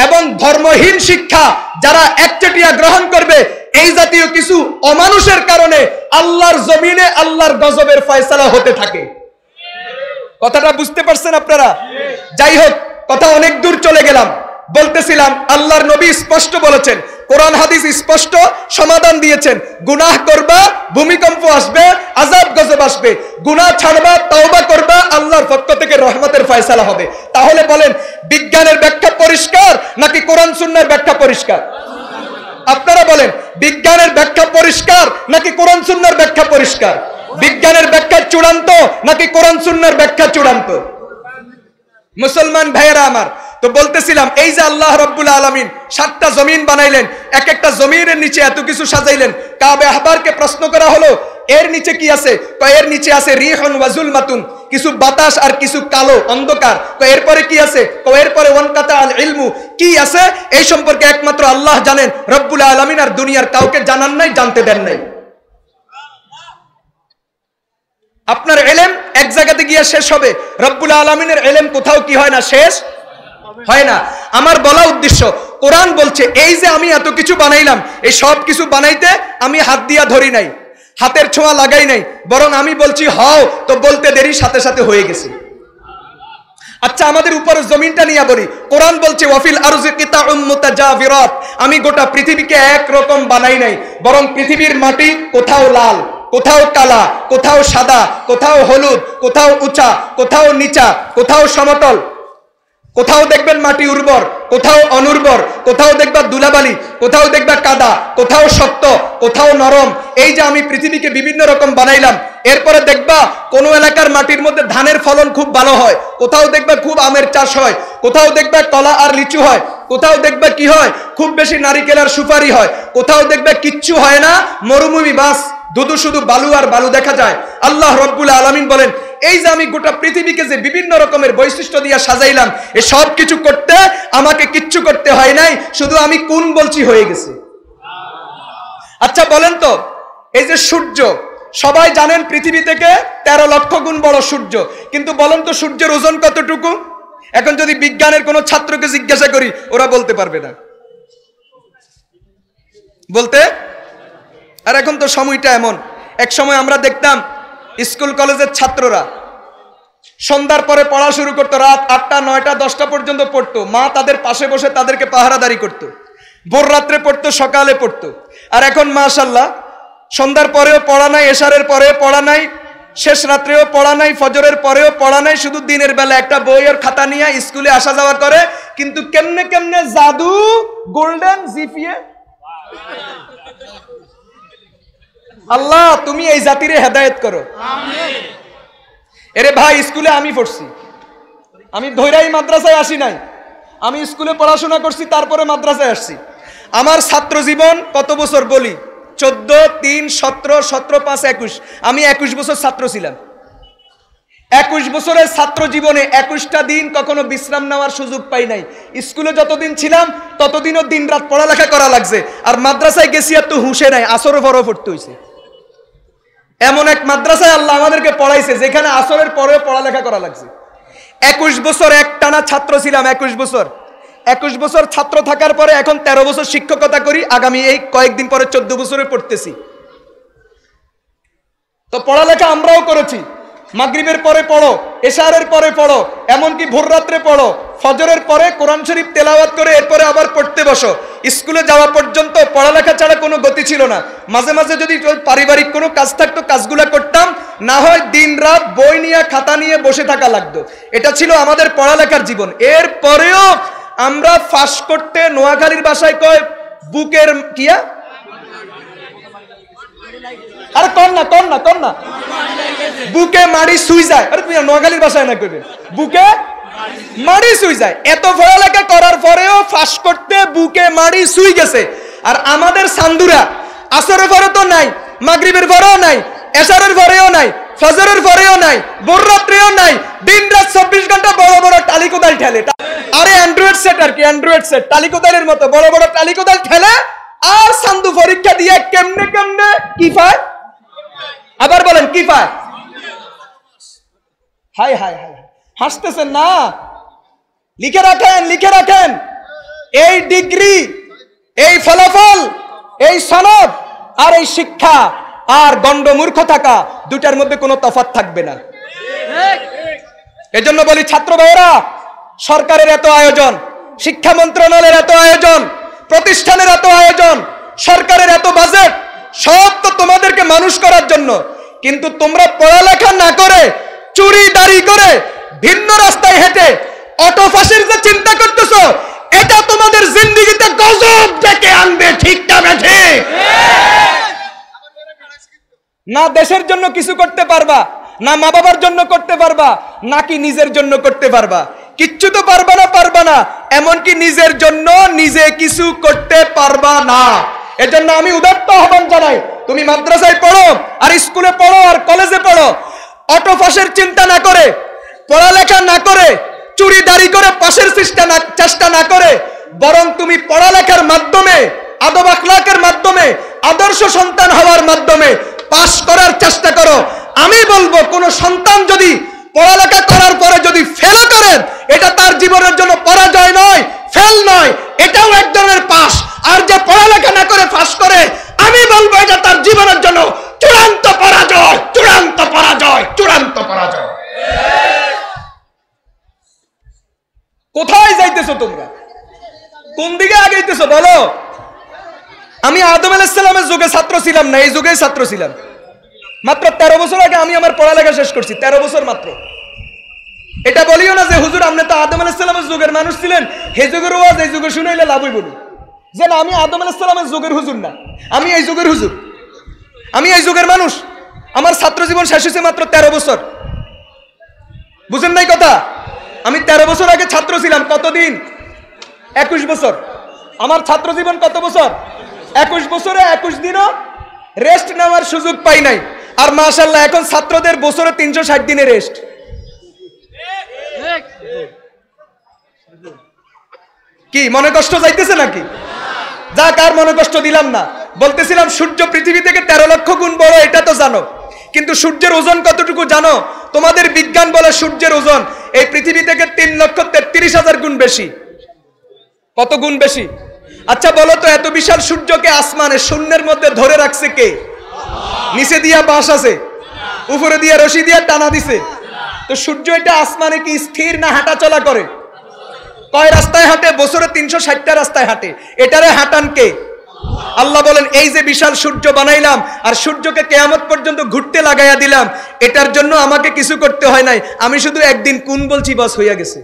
S1: এবং ধর্মহীন শিক্ষা যারা একচেটিয়া গ্রহণ করবে, এই জাতীয় কিছু অমানুষের কারণে আল্লাহর জমিনে আল্লাহর গজবের ফয়সালা হতে থাকে। কথাটা বুঝতে পারছেন আপনারা? যাই হোক, কথা অনেক দূর চলে গেলাম। বলতেছিলাম আল্লাহর নবী স্পষ্ট বলেছেন, কোরআন হাদিস স্পষ্ট সমাধান দিয়েছেন। গুনাহ করবা, ভূমিকম্প আসবে, আযাব গজব আসবে। গুনাহ ছাড়বা, তওবা করবা, আল্লাহর পক্ষ থেকে রহমতের ফয়সালা হবে। তাহলে বলেন বিজ্ঞানের ব্যাখ্যা পরিষ্কার নাকি কোরআন সুন্নাহর ব্যাখ্যা পরিষ্কার? আপনারা বলেন বিজ্ঞানের ব্যাখ্যা পরিষ্কার নাকি কোরআন সুন্নাহর ব্যাখ্যা পরিষ্কার? বিজ্ঞানের ব্যাখ্যা চূড়ান্ত নাকি কোরআন সুন্নাহর ব্যাখ্যা চূড়ান্ত? মুসলমান ভাইয়েরা আমার, তো বলতেছিলাম এই যে আল্লাহ রাব্বুল আলামিন 7টা জমিন বানাইলেন, এক একটা জমিনের নিচে এত কিছু সাজাইলেন। কাবে আহবারকে প্রশ্ন করা হলো এর নিচে কি আছে? এর নিচে আছে রিহুন ওয়া যুলমাতুন, কিছু বাতাস আর কিছু কালো অন্ধকার। এরপরে কি আছে? এরপরে ওয়ানকাতা আল ইলমু, কি আছে এই সম্পর্কে একমাত্র আল্লাহ জানেন, রব্বুল আলামিন আর দুনিয়ার কাউকে জানান নাই, জানতে দেন নাই। আপনার ইলম এক জায়গাতে গিয়ে শেষ হবে, রব্বুল আলামিনের ইলম কোথাও কি হয় না, শেষ হয় না। আমার বলা উদ্দেশ্য, কোরআন বলছে এই যে আমি এত কিছু বানাইলাম, এই সব কিছু বানাইতে আমি হাত দিয়া ধরি নাই, হাতের ছোঁয়া লাগাই নাই, বরং আমি বলছি হও, তো বলতে দেরি সাথে সাথে হয়ে গেছে। আচ্ছা আমাদের উপরে জমিনটা নিয়ে বলি, কোরআন বলছে ওয়াফিল আরজি কিতাউম মুতাজাবিরাত, আমি গোটা পৃথিবীকে এক রকম বানাই নাই, বরং পৃথিবীর মাটি কোথাও লাল, কোথাও কালা, কোথাও সাদা, কোথাও হলুদ, কোথাও উঁচা, কোথাও নিচা, কোথাও সমতল, কোথাও দেখবেন মাটি উর্বর, কোথাও অনুর্বর, কোথাও দেখবা ধুলাবালি, কোথাও দেখবা কাদা, কোথাও শক্ত, কোথাও নরম। এই যে আমি পৃথিবীকে বিভিন্ন রকম বানাইলাম। এরপরে দেখবা কোন এলাকার মাটির মধ্যে ধানের ফলন খুব ভালো হয়, কোথাও দেখবা খুব আমের চাষ হয়, কোথাও দেখবা কলা আর লিচু হয়, কোথাও দেখবা কি হয় খুব বেশি নারিকেল আর সুপারি হয়, কোথাও দেখবা কিচ্ছু হয় না, মরুভূমি বাস, শুধু বালু আর বালু দেখা যায়। আল্লাহ রব্বুল আলামিন বলেন এই যে আমি গোটা পৃথিবীকে যে বিভিন্ন রকমের বৈশিষ্ট্য দিয়ে সাজাইলাম, এই সব কিছু করতে আমাকে কিচ্ছু করতে হয় নাই, শুধু আমি কোন বলছি হয়ে গেছে। আচ্ছা বলেন তো, এই যে সূর্য, সবাই জানেন পৃথিবী থেকে 13 লক্ষ গুণ বড় সূর্য, কিন্তু বলেন তো সূর্যের ওজন কতটুকু? এখন যদি বিজ্ঞানের কোনো ছাত্রকে জিজ্ঞাসা করি, ওরা বলতে পারবে না, বলতে। আর এখন তো সময়টা এমন, এক সময় আমরা দেখতাম স্কুল কলেজের ছাত্ররা সন্ধ্যার পরে পড়া শুরু করতো, রাত 8টা 9টা 10টা পর্যন্ত পড়তো, মা তাদের পাশে বসে তাদেরকে পাহারাদারি করতো, ভোর রাত্রে পড়তো, সকালে পড়তো। আর এখন মাশাআল্লাহ সন্ধ্যার পরেও পড়া নাই, এশারের পরেও পড়া নাই, শেষ রাত্রেও পড়া নাই, ফজরের পরেও পড়া নাই, শুধু দিনের বেলা একটা বই আর খাতা নিয়ে স্কুলে আসা যাওয়া করে। কিন্তু কেমনে কেমনে জাদু, গোল্ডেন জিপিএ। আল্লাহ তুমি এই জাতিরে হেদায়েত করো, আমিন। এরে ভাই স্কুলে আমি পড়ছি, আমি ধৈরাই মাদ্রাসায় আসি নাই, আমি স্কুলে পড়াশোনা করছি, তারপরে মাদ্রাসায় আসছি। আমার ছাত্র জীবন কত বছর বলি? 14, 3, 17, 17, 5, 21। আমি 21 বছর ছাত্র ছিলাম। 21 বছরের ছাত্র জীবনে 21টা দিন কখনো বিশ্রাম নেওয়ার সুযোগ পাই নাই। স্কুলে যতদিন ছিলাম ততদিনও দিন রাত পড়ালেখা করা লাগছে। আর মাদ্রাসায় গেছি আর তো হুঁশে নাই, আসরের পরেও পড়তে হয়েছে। এমন এক মাদ্রাসায় আল্লাহ আমাদেরকে পড়াইছে যেখানে আসরের পরেও পড়ালেখা করা লাগছে। 21 বছর একটানা ছাত্র ছিলাম। 21 বছর ছাত্র থাকার পরে এখন 13 বছর শিক্ষকতা করি। আগামী এই কয়েকদিন পরে 14 বছরে পড়তেছি। তো পড়ালেখা আমরাও করেছি। মাগরিবের পরে পড়ো, এশারের পরে পড়ো, এমনকি ভোর রাত্রে পড়ো, ফজরের পরে কোরআন শরীফ তেলাওয়াত করে এরপরে আবার পড়তে বসো। স্কুলে যাওয়া পর্যন্ত পড়ালেখা ছাড়া কোনো গতি ছিল না। মাঝে মাঝে যদি পারিবারিক কোনো কাজ থাকতো কাজগুলো করতাম, না হয় দিন রাত বই নিয়ে খাতা নিয়ে বসে থাকা লাগতো। এটা ছিল আমাদের পড়ালেখার জীবন। এরপরেও আমরা ফাঁস করতে নোয়াখালীর ভাষায় কয় বুকের কিয়া, আরে কর না বুকে মাড়ি সুই যায়। আরে তুমি নোয়াখালীর ভাষায় না কইবে বুকে মাড়ি সুই যায়। এত পড়ালেখা করার পরেও ফাঁস করতে বুকে মাড়ি সুই গেছে। আর আমাদের সান্দুরা আসরের পরে তো নাই, মাগরিবের পরেও নাই, এশারের পরেও নাই, ফজরের পরেও নাই, ভোর রাত্রেও নাই, দিন রাত 24 ঘন্টা বড় বড় টালি কোদাল ঠেলে। আরে অ্যান্ড্রয়েড সেট আর কি, অ্যান্ড্রয়েড সেট টালি কোদালের মতো বড় বড় টালি কোদাল ঠেলে। আর সান্দু পরীক্ষা দিয়ে কেমনে কি পায়, আবার বলেন কি পায়? হাই হাই হাই, হাসতেছেন না? লিখে রাখেন এই ডিগ্রি, এই ফলাফল, এই সনদ আর এই শিক্ষা আর গন্ডমূর্খ থাকা দুটার মধ্যে কোনো তফাৎ থাকবে না। এজন্য বলি ছাত্র ভাইয়েরা, সরকারের এত আয়োজন, শিক্ষা মন্ত্রণালয়ের এত আয়োজন, প্রতিষ্ঠানের এত আয়োজন, সরকারের এত বাজেট, সব তো তোমাদেরকে মানুষ করার জন্য। কিন্তু তোমরা পড়ালেখা না করে চুরি দাড়ি করে ভিন্ন রাস্তায় হেঁটে অটো ফাঁসির যে চিন্তা করতেছো, এটা তোমাদের জিন্দেগিতে গজব ডেকে আনবে। ঠিক না বেঠে? না দেশের জন্য কিছু করতে পারবা, না মা বাবার জন্য করতে পারবা, নাকি নিজের জন্য করতে পারবা। কিচ্ছু তো পারবা না, এমনকি নিজের জন্য নিজে কিছু করতে পারবা না। এজন্য আমি উদাত্ত আহ্বান জানাই, তুমি মাদ্রাসায় পড়ো আর স্কুলে পড়ো আর কলেজে পড়ো, অটো পাশের চিন্তা না করে, পড়ালেখা না করে, চুরি দাড়ি করে পাশের চেষ্টা না করে, বরং তুমি পড়ালেখার মাধ্যমে, আদব আখলাকের মাধ্যমে, আদর্শ সন্তান হওয়ার মাধ্যমে পাশ করার চেষ্টা করো। আমি বলবো কোন সন্তান যদি পড়ালেখা করার পরে যদি ফেল করেন, এটা তার জীবনের জন্য পরাজয় নয়, ফেল নয়, এটাও এক ধরনের পাস। আর যে পড়ালেখা না করে পাস করে, আমি বলবো এটা তার জীবনের জন্য চূড়ান্ত পরাজয়। কোথায় যাইতেছো তোমরা? কোন দিকে আগাইতেছো বলো? আমি আদম আলাইহিস সালামের যুগে ছাত্র ছিলাম না, এই যুগেই ছাত্র ছিলাম। মাত্র 13 বছর আগে আমি আমার পড়ালেখা শেষ করছি, 13 বছর মাত্র। এটা বলিও না যে হুজুর আপনি তো আদম আলাইহিস সালামের যুগের মানুষ ছিলেন, হে যুগের ওয়াজ এই যুগে শুনাইলে লাভই বলি। যে না, আমি আদম আলাইহিস সালামের যুগের হুজুর না, আমি এই যুগের হুজুর, আমি এই যুগের মানুষ। আমার ছাত্র জীবন শেষ হয়েছে মাত্র 13 বছর। বুঝেন নাই কথা? আমি 13 বছর আগে ছাত্র ছিলাম। কতদিন? 21 বছর। আমার ছাত্র জীবন কত বছর? 21 বছরে 21 দিনও রেস্ট নেওয়ার সুযোগ পাই নাই। আর মাশাআল্লাহ এখন ছাত্রদের বছরে 360 দিনে রেস্ট। কি মনে কষ্ট যাইতেছে নাকি? যাক, আর মনে কষ্ট দিলাম না। বলতেছিলাম সূর্য পৃথিবী থেকে 13 লক্ষ গুণ বড়, এটা তো জানো। কিন্তু সূর্যের ওজন কতটুকু জানো? তোমাদের বিজ্ঞান বলে সূর্যের ওজন এই পৃথিবী থেকে 3,33,000 গুণ বেশি। কত গুণ বেশি? আচ্ছা বলো তো, এত বিশাল সূর্যকে আসমানে শূন্যের মধ্যে ধরে রাখছে কে? নিচে দিয়া বাঁশ আছে, উপরে দিয়া রশি দিয়া টানা দিছে। তো সূর্য এটা আসমানে কি স্থির না হাঁটা চলা করে? কয় রাস্তায় হাঁটে? বছরে 360টা রাস্তায় হাঁটে। এটারে হাঁটান কে? আল্লাহ বলেন, এই যে বিশাল সূর্য বানাইলাম আর সূর্যকে কিয়ামত পর্যন্ত ঘুরতে লাগাইয়া দিলাম, এটার জন্য আমাকে কিছু করতে হয় নাই, আমি শুধু একদিন কোন বলছি বাস হইয়া গেছে।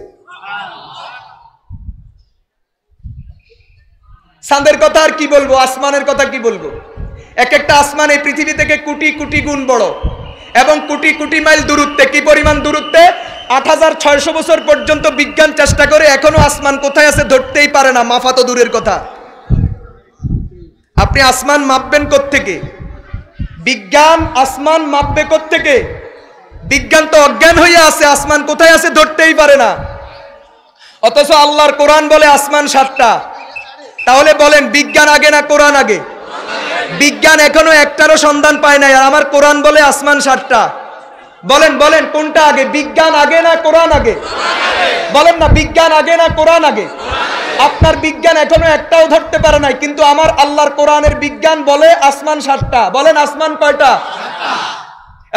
S1: চাঁদের কথা আর কি বলবো, আসমানের কথা কি বলবো? এক একটা আসমান এই পৃথিবী থেকে কোটি কোটি গুণ বড় এবং কোটি কোটি মাইল দূরত্বে। কি পরিমাণ দূরত্বে? 8600 বছর পর্যন্ত বিজ্ঞান চেষ্টা করে এখনো আসমান কোথায় আছে ধরতেই পারে না, মাপা তো দূরের কথা। আপনি আসমান মাপবেন কোত্থেকে? বিজ্ঞান আসমান মাপবে কোত্থেকে? বিজ্ঞান তো অজ্ঞান হয়ে আছে, আসমান কোথায় আছে ধরতেই পারে না। অথচ আল্লাহর কোরআন বলে আসমান 7টা। তাহলে বলেন বিজ্ঞান আগে না কোরআন আগে? বিজ্ঞান এখনো একটারও সন্ধান পায় নাই, আর আমার কোরআন বলে আসমান 7টা। বলেন বলেন কোনটা আগে? বিজ্ঞান আগে না কোরআন আগে? বলেন না, বিজ্ঞান আগে না কোরআন আগে? আপনার বিজ্ঞান এখনো একটাও ধরতে পারে নাই, কিন্তু আমার আল্লাহর কোরআনের বিজ্ঞান বলে আসমান 7টা। বলেন আসমান কয়টা?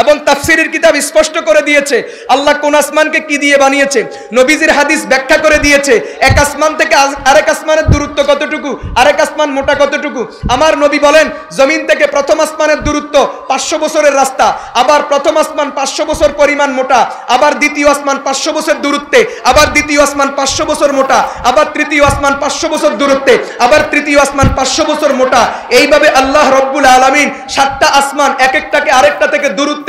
S1: এবং তাফসীরের কিতাব স্পষ্ট করে দিয়েছে আল্লাহ কোন আসমানকে কি দিয়ে বানিয়েছে। নবীজির হাদিস ব্যাখ্যা করে দিয়েছে এক আসমান থেকে আরেক আসমানের দূরত্ব কতটুকু, আরেক আসমান মোটা কতটুকু। আমার নবী বলেন জমিন থেকে প্রথম আসমানের দূরত্ব 500 বছরের রাস্তা, আবার প্রথম আসমান 500 বছর পরিমাণ মোটা, আবার দ্বিতীয় আসমান 500 বছর দূরত্বে, আবার দ্বিতীয় আসমান 500 বছর মোটা, আবার তৃতীয় আসমান 500 বছর দূরত্বে, আবার তৃতীয় আসমান 500 বছর মোটা। এইভাবে আল্লাহ রব্বুল আলামিন 7টা আসমান এক একটাকে আরেকটা থেকে দূরত্বে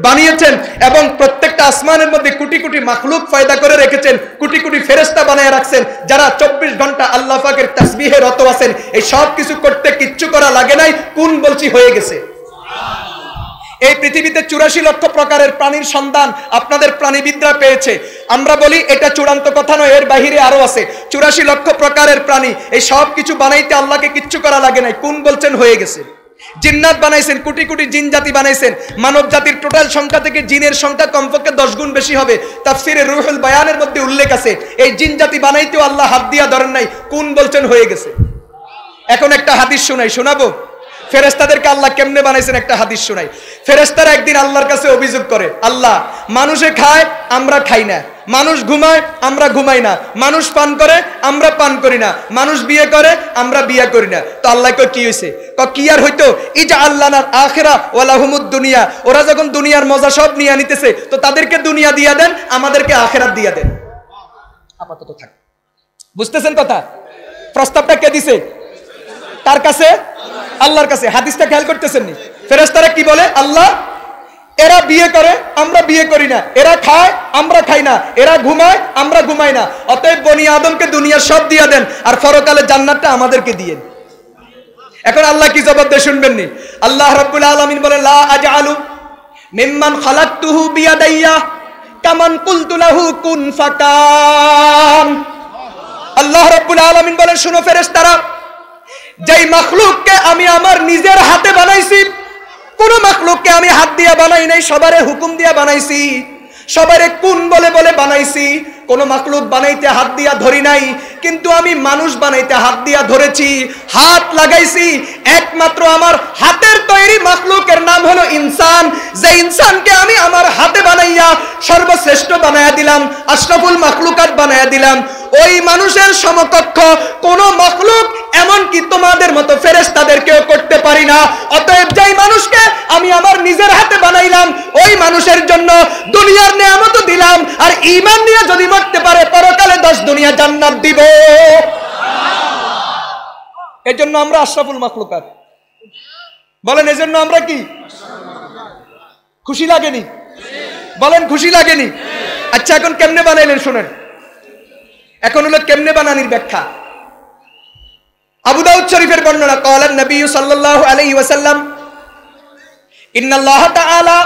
S1: বানিয়েছেন, এবং প্রত্যেকটা আসমানের মধ্যে কোটি কোটি মাখলুক পয়দা করে রেখেছেন, কোটি কোটি ফেরেশতা বানায় রাখছেন, যারা 24 ঘন্টা আল্লাহ পাকের তাসবিহে রত আছেন। এই সব কিছু করতে কিচ্ছু করা লাগে নাই, কোন বলছি হয়ে গেছে। এই পৃথিবীতে 84 লক্ষ প্রকারের প্রাণীর সন্ধান আপনাদের প্রাণীবিদরা পেয়েছে। আমরা বলি এটা চূড়ান্ত কথা নয়, এর বাহিরে আরো আছে 84 লক্ষ প্রকারের প্রাণী। এই সব কিছু বানাইতে আল্লাহকে কিচ্ছু করা লাগে নাই, কোন বলছেন হয়ে গেছে। জিন্নাত বানাইছেন, কোটি কোটি জিন জাতি বানাইছেন। মানব জাতির টোটাল সংখ্যা থেকে জিনের সংখ্যা কমপক্ষে 10 গুণ বেশি হবে। তাফসীরে রুহুল বায়ানের মধ্যে উল্লেখ আছে এই জিন জাতি বানাইতেও আল্লাহ হাত দিয়া ধরেন নাই, কোন বলছেন হয়ে গেছে। এখন একটা হাদিস শোনাবো ফেরেশতাদেরকে আল্লাহ কেমনে বানাইছেন, একটা হাদিস শোনাই। ফেরেশতারা একদিন আল্লাহর কাছে অভিযোগ করে, আল্লাহ মানুষে খায় আমরা খাই না, মানুষ ঘুমায় আমরা ঘুমাই না, মানুষ পান করে আমরা পান করি না, মানুষ বিয়ে করে আমরা বিয়ে করি না। তো আল্লাহ কয় কি হইছে? কি আর হইতো, ইজা আল্লাহর আখিরা ওয়া লাহুমুদ দুনিয়া। ওরা যখন দুনিয়ার মজা সব নিয়ে নিতেছে, তো তাদেরকে দুনিয়া দিয়া দেন, আমাদেরকে আখিরাত দিয়া দেন। আপাতত থাক, বুঝতেছেন কথা? প্রস্তাবটা কে দিছে? কার কাছে? আল্লাহর কাছে। হাদিসটা খেয়াল করতেছেন নি? ফেরেশতারা কি বলে, আল্লাহ এরা বিয়ে করে আমরা বিয়ে করি না, এরা খায় আমরা খাই না, এরা ঘুমায় আমরা ঘুমাই না, অতএব বনি আদমকে দুনিয়ার সব দিয়ে দেন, আর পরকালে জান্নাতটা আমাদেরকে দিয়েন। এখন আল্লাহ কি জবাব দেয় শুনবেন নি? আল্লাহ রাব্বুল আলামিন বলে, লা আজআলু মিম্মান খালাকতুহু বিয়াদাইয়া কামান কুলতু লাহু কুন ফাকান। আল্লাহ রাব্বুল আলামিন বলেন, শুনো ফেরেশতারা, যেই মাখলুককে আমি আমার নিজের হাতে বানাইছি, কোন মাখলুককে আমি হাত দিয়া বানাই নাই, সবারে হুকুম দিয়া বানাইছি, সবারে কোন বলে বলে বানাইছি। কোন মাখলুক বানাইতে হাত দিয়া ধরি নাই, কিন্তু আমি মানুষ বানাইতে হাত দিয়া ধরেছি, হাত লাগাইছি। একমাত্র আমার হাতের তৈরি মাখলুকের নাম হলো ইনসান, যে ইনসানকে আমি আমার হাতে বানাইয়া সর্বশ্রেষ্ঠ বানায়া দিলাম, আশরাফুল মাখলুকাত বানায়া দিলাম। ওই মানুষের সমকক্ষ কোন মাখলুক এমনকি তোমাদের মতো ফেরেশতাদেরকেও করতে পারি না। অতএব যেই মানুষকে আমি আমার নিজের হাতে বানাইলাম, ওই মানুষের জন্য দুনিয়ার নিয়ামত দিলাম, আর ঈমান নিয়ে যদি মরতে পারে পরকালে 10 দুনিয়া জান্নাত দিব। এজন্য আমরা আশরাফুল মাখলুকাত। বলেন এজন্য আমরা কি? খুশি লাগেনি? বলেন খুশি লাগেনি? আচ্ছা এখন কেমনে বানাইলেন শুনেন। এখন হলো কেমনে বানানির ব্যাখ্যা। আবু দাউদ শরীফের বর্ণনা, ক্বালা নবী সাল্লাল্লাহু আলাইহি ওয়াসাল্লাম, ইন্নাল্লাহ তাআলা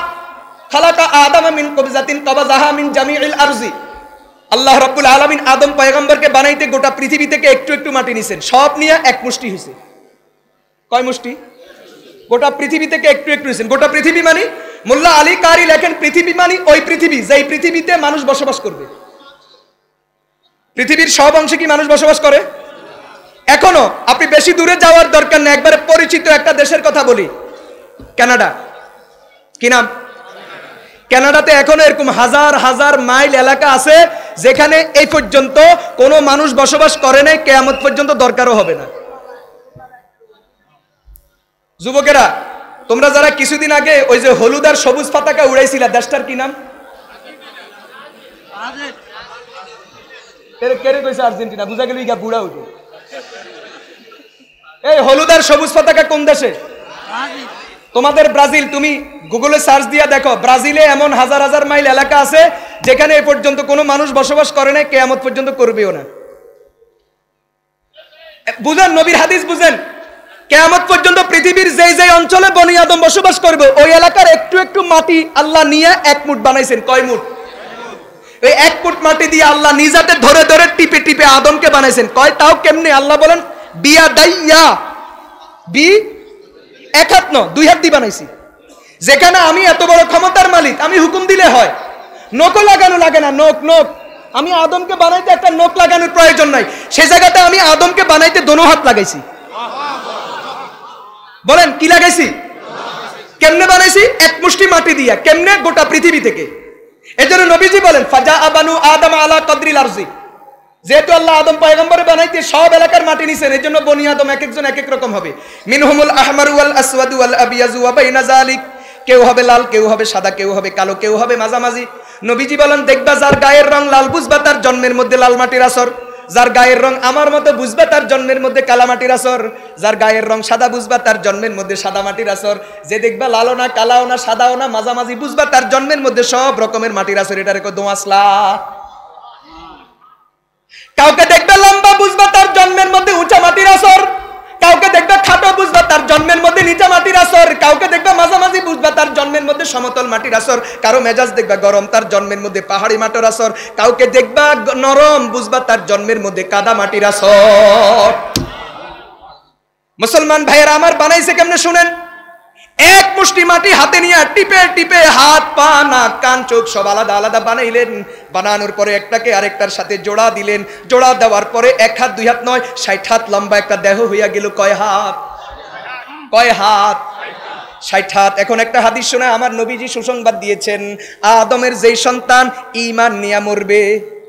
S1: খালাকা আদামা মিন কবজাতিন কবাযাহা মিন জামিইল আরজি। আল্লাহ রাব্বুল আলামিন আদম পয়গম্বরকে বানাইতে গোটা পৃথিবী থেকে একটু একটু মাটি নিছেন, সব নিয়ে এক মুষ্টি হইছে। কয় মুষ্টি? গোটা পৃথিবী থেকে একটু একটু নিছেন। গোটা পৃথিবী মানে মোল্লা আলী কারি লেখেন, পৃথিবী মানে ওই পৃথিবী যেই পৃথিবীতে মানুষ বসবাস করবে। পৃথিবীর সব অংশে কি মানুষ বসবাস করে? এখনো আপনি বেশি দূরে যাওয়ার দরকার নেই, একবারে পরিচিত একটা দেশের কথা বলি, কানাডা। কি নাম? কানাডাতে এখনো এরকম হাজার হাজার মাইল এলাকা আছে যেখানে এই পর্যন্ত কোনো মানুষ বসবাস করে নাই, কিয়ামত পর্যন্ত দরকারও হবে না। যুবকেরা, তোমরা যারা কিছুদিন আগে ওই যে হলুদ আর সবুজ পতাকা উড়াইছিলা, দেশটার কি নাম? আর্জেন্টিনা। বুঝা গেল ইগা বুড়া উঠে। এই হলুদ আর সবুজ পতাকা কোন দেশে? তোমাদের ব্রাজিল। তুমি গুগলে সার্চ দিয়া দেখো, ব্রাজিলে এমন হাজার হাজার মাইল এলাকা আছে যেখানে এ পর্যন্ত কোনো মানুষ বসবাস করে না, কিয়ামত পর্যন্ত করবেও না। বুঝেন নবীর হাদিস বুঝেন। কিয়ামত পর্যন্ত পৃথিবীর যেই যেই অঞ্চলে বনি আদম বসবাস করবে ওই এলাকার একটু একটু মাটি আল্লাহ নিয়ে এক মুঠ বানাইছেন। কয় মুঠ? এই এক মুঠ মাটি দিয়ে আল্লাহ নিজাতে ধরে ধরে টিপে টিপে আদমকে বানাইছেন। কয় তাও কেমনে? আল্লাহ বলেন বিয়া দাইয়া, বি এক হাত ন, দুই হাত দিয়ে বানাইছি। যেখানে আমি এত বড় ক্ষমতার মালিক, আমি হুকুম দিলে হয়, নখ লাগানো লাগে না, নখ নখ। আমি আদমকে বানাইতে একটা নখ লাগানোর প্রয়োজন নাই, সে জায়গাতে আমি আদমকে বানাইতে দোনো হাত লাগাইছি। বলেন কি লাগাইছি? কেমনে বানাইছি? এক মুষ্টি মাটি দিয়া। কেমনে? গোটা পৃথিবী থেকে। এজন্য নবীজি বলেন ফাজা আবানু আদম আলা কদরিল আরজি। যেহেতু আল্লাহ আদম পয়গম্বরে বানাইতে সব এলাকার মাটি নিছেন, এজন্য বনি আদম এক একজন এক এক রকম হবে। মিনহুমুল আহমারু ওয়াল আসওয়াদু ওয়াল আবিয়াজু ওয়া বাইনা যালিক। কেউ হবে লাল, কেউ হবে সাদা, কেউ হবে কালো, কেউ হবে মাঝামাঝি। নবীজি বলেন দেখবা যার গায়ের রং লাল বুঝবা তার জন্মের মধ্যে লাল মাটির আসর, যার গায়ের রং আমার মতো বুঝবা তার জন্মের মধ্যে কালা মাটির আসর, যার গায়ের রং সাদা বুঝবা তার জন্মের মধ্যে সাদা মাটির আসর, যে দেখবা লালও না কালাও না সাদাও না মাঝামাঝি বুঝবা তার জন্মের মধ্যে সব রকমের মাটির আসর। এটা রেখো দোয়াসলা। কাউকে দেখবে লম্বা বুঝবা তার জন্মের মধ্যে উঁচা মাটির আসর, কাউকে দেখবে খাটো বুঝবা তার জন্মের মধ্যে নিচা মাটির আসর, কাউকে দেখবে মাঝামাঝি বুঝবা তার জন্মের মধ্যে সমতল মাটির আসর, কারো মেজাজ দেখবা গরম তার জন্মের মধ্যে পাহাড়ি মাটির আসর, কাউকে দেখবা নরম বুঝবা তার জন্মের মধ্যে কাদা মাটির আসর। মুসলমান ভাইয়েরা আমার বানাইছে কেমনে শুনেন। এক মুষ্টি মাটি হাতে নিয়ে টিপে টিপে হাত পা নাক কান চোখ সব আলাদা আলাদা বানাইলেন। বানানোর পরে একটাকে আরেকটার সাথে জোড়া দিলেন। জোড়া দেওয়ার পরে এক হাত দুই হাত নয় 60 হাত লম্বা একটা দেহ হইয়া গেল। কয় হাত? কয় হাত? 60 হাত। এখন একটা হাদিস শোনা, আমার নবীজি সুসংবাদ দিয়েছেন, আদমের যেই সন্তান ঈমান নিয়ে মরবে,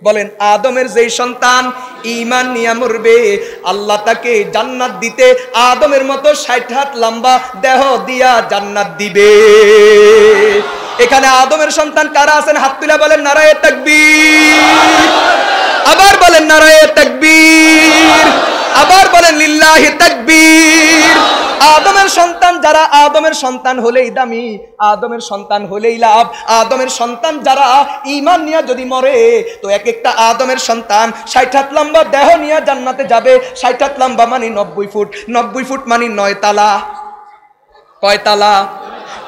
S1: বলেন আদমের যেই সন্তান ঈমান নিয়ে মরবে, আল্লাহ তাকে জান্নাত দিতে আদমের মতো 60 হাত লম্বা দেহ দিয়া জান্নাত দিবে। এখানে আদমের সন্তান কারা আছেন? হাত তুলে বলেন নারায়ে তাকবীর। আবার বলেন নারায়ে তাকবীর। আবার বলেন লিল্লাহি তাকবীর। আদমের সন্তান যারা, আদমের সন্তান হলেই দামি, আদমের সন্তান হলেই লাভ। আদমের সন্তান যারা ঈমান নিয়ে যদি মরে, তো এক একটা আদমের সন্তান 60 হাত লম্বা দেহ নিয়ে জান্নাতে যাবে। 60 হাত লম্বা মানে 90 ফুট, 90 ফুট মানে 9 তালা। কয় তালা?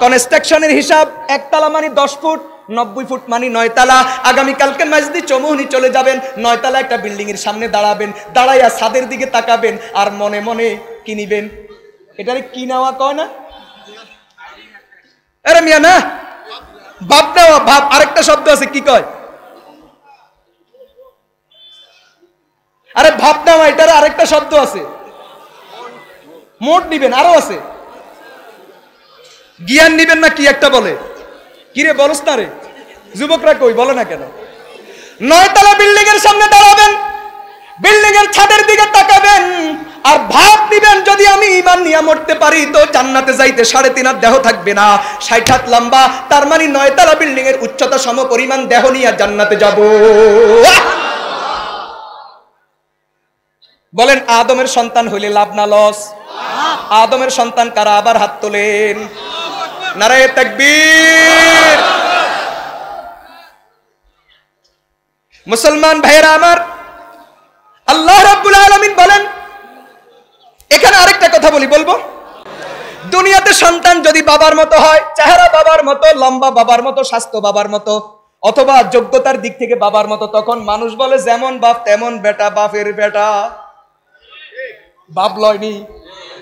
S1: কনস্ট্রাকশনের হিসাব, এক তালা মানে 10 ফুট, 90 ফুট মানে 9 তালা। আগামীকালকে মসজিদ চৌমুহনী চলে যাবেন, 9 তালা একটা বিল্ডিং এর সামনে দাঁড়াবেন, দাঁড়াইয়া ছাদের দিকে তাকাবেন আর মনে মনে কি নিবেন? এটারে কি নেওয়া কয় না? আরে মিয়া না, ভাব নেওয়া। ভাব আরেকটা শব্দ আছে, কি কয়? আরে ভাব নেওয়া, এটার আরেকটা শব্দ আছে, মোট নিবেন। আরো আছে, জ্ঞান নিবেন না কি একটা বলে। কিরে বলস না রে, যুবকরা কই বলে না কেন? 9 তলা বিল্ডিং এর সামনে দাঁড়াবেন, বিল্ডিং এর ছাদের দিকে তাকাবেন আর ভাব নিবেন যদি আমি ঈমান নিয়ে মরতে পারি তো জান্নাতে যাইতে 3.5 হাত দেহ থাকবে না, 60 হাত লম্বা, তার মানে 9 তলা বিল্ডিং এর উচ্চতা সম পরিমাণ দেহ নিয়ে জান্নাতে যাব। বলেন আদমের সন্তান হইলে লাভ না লস? আদমের সন্তান কারা? আবার হাত তোলেন, নারায়ে তাকবীর। মুসলমান ভাইরা আমার, আল্লাহ রাব্বুল আলামিন বলেন, এখানে আরেকটা কথা বলবো। দুনিয়াতে সন্তান যদি বাবার মতো হয়, চেহারা বাবার মতো, লম্বা বাবার মতো, স্বাস্থ্য বাবার মতো, অথবা যোগ্যতার দিক থেকে বাবার মতো, তখন মানুষ বলে যেমন বাপ তেমন বেটা, বাপের বেটা। ভাব লয়নি,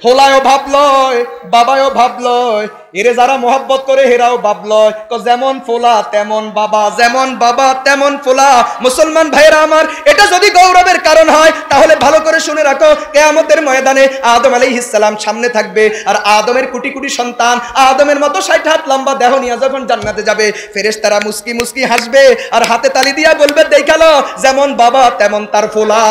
S1: হোলায়ও ভাব লয়, বাবায়ও ভাব লয়, এরে যারা মোহাব্বত করে হেরাও ভাব লয়। যেমন ফোলা তেমন বাবা, যেমন বাবা তেমন ফোলা। মুসলমান ভাইরা আমার, এটা যদি গৌরবের কারণ হয় তাহলে ভালো করে শুনে রাখো, কিয়ামতের ময়দানে আদম আলাইহিস সালাম সামনে থাকবে, আর আদমের কোটি কোটি সন্তান আদমের মতো 60 হাত লম্বা দেহ নিয়ে যখন জান্নাতে যাবে, ফেরেশতারা মুস্কি মুস্কি হাসবে আর হাতে তালি দিয়া বলবে, দেখালো যেমন বাবা তেমন তার ফোলা।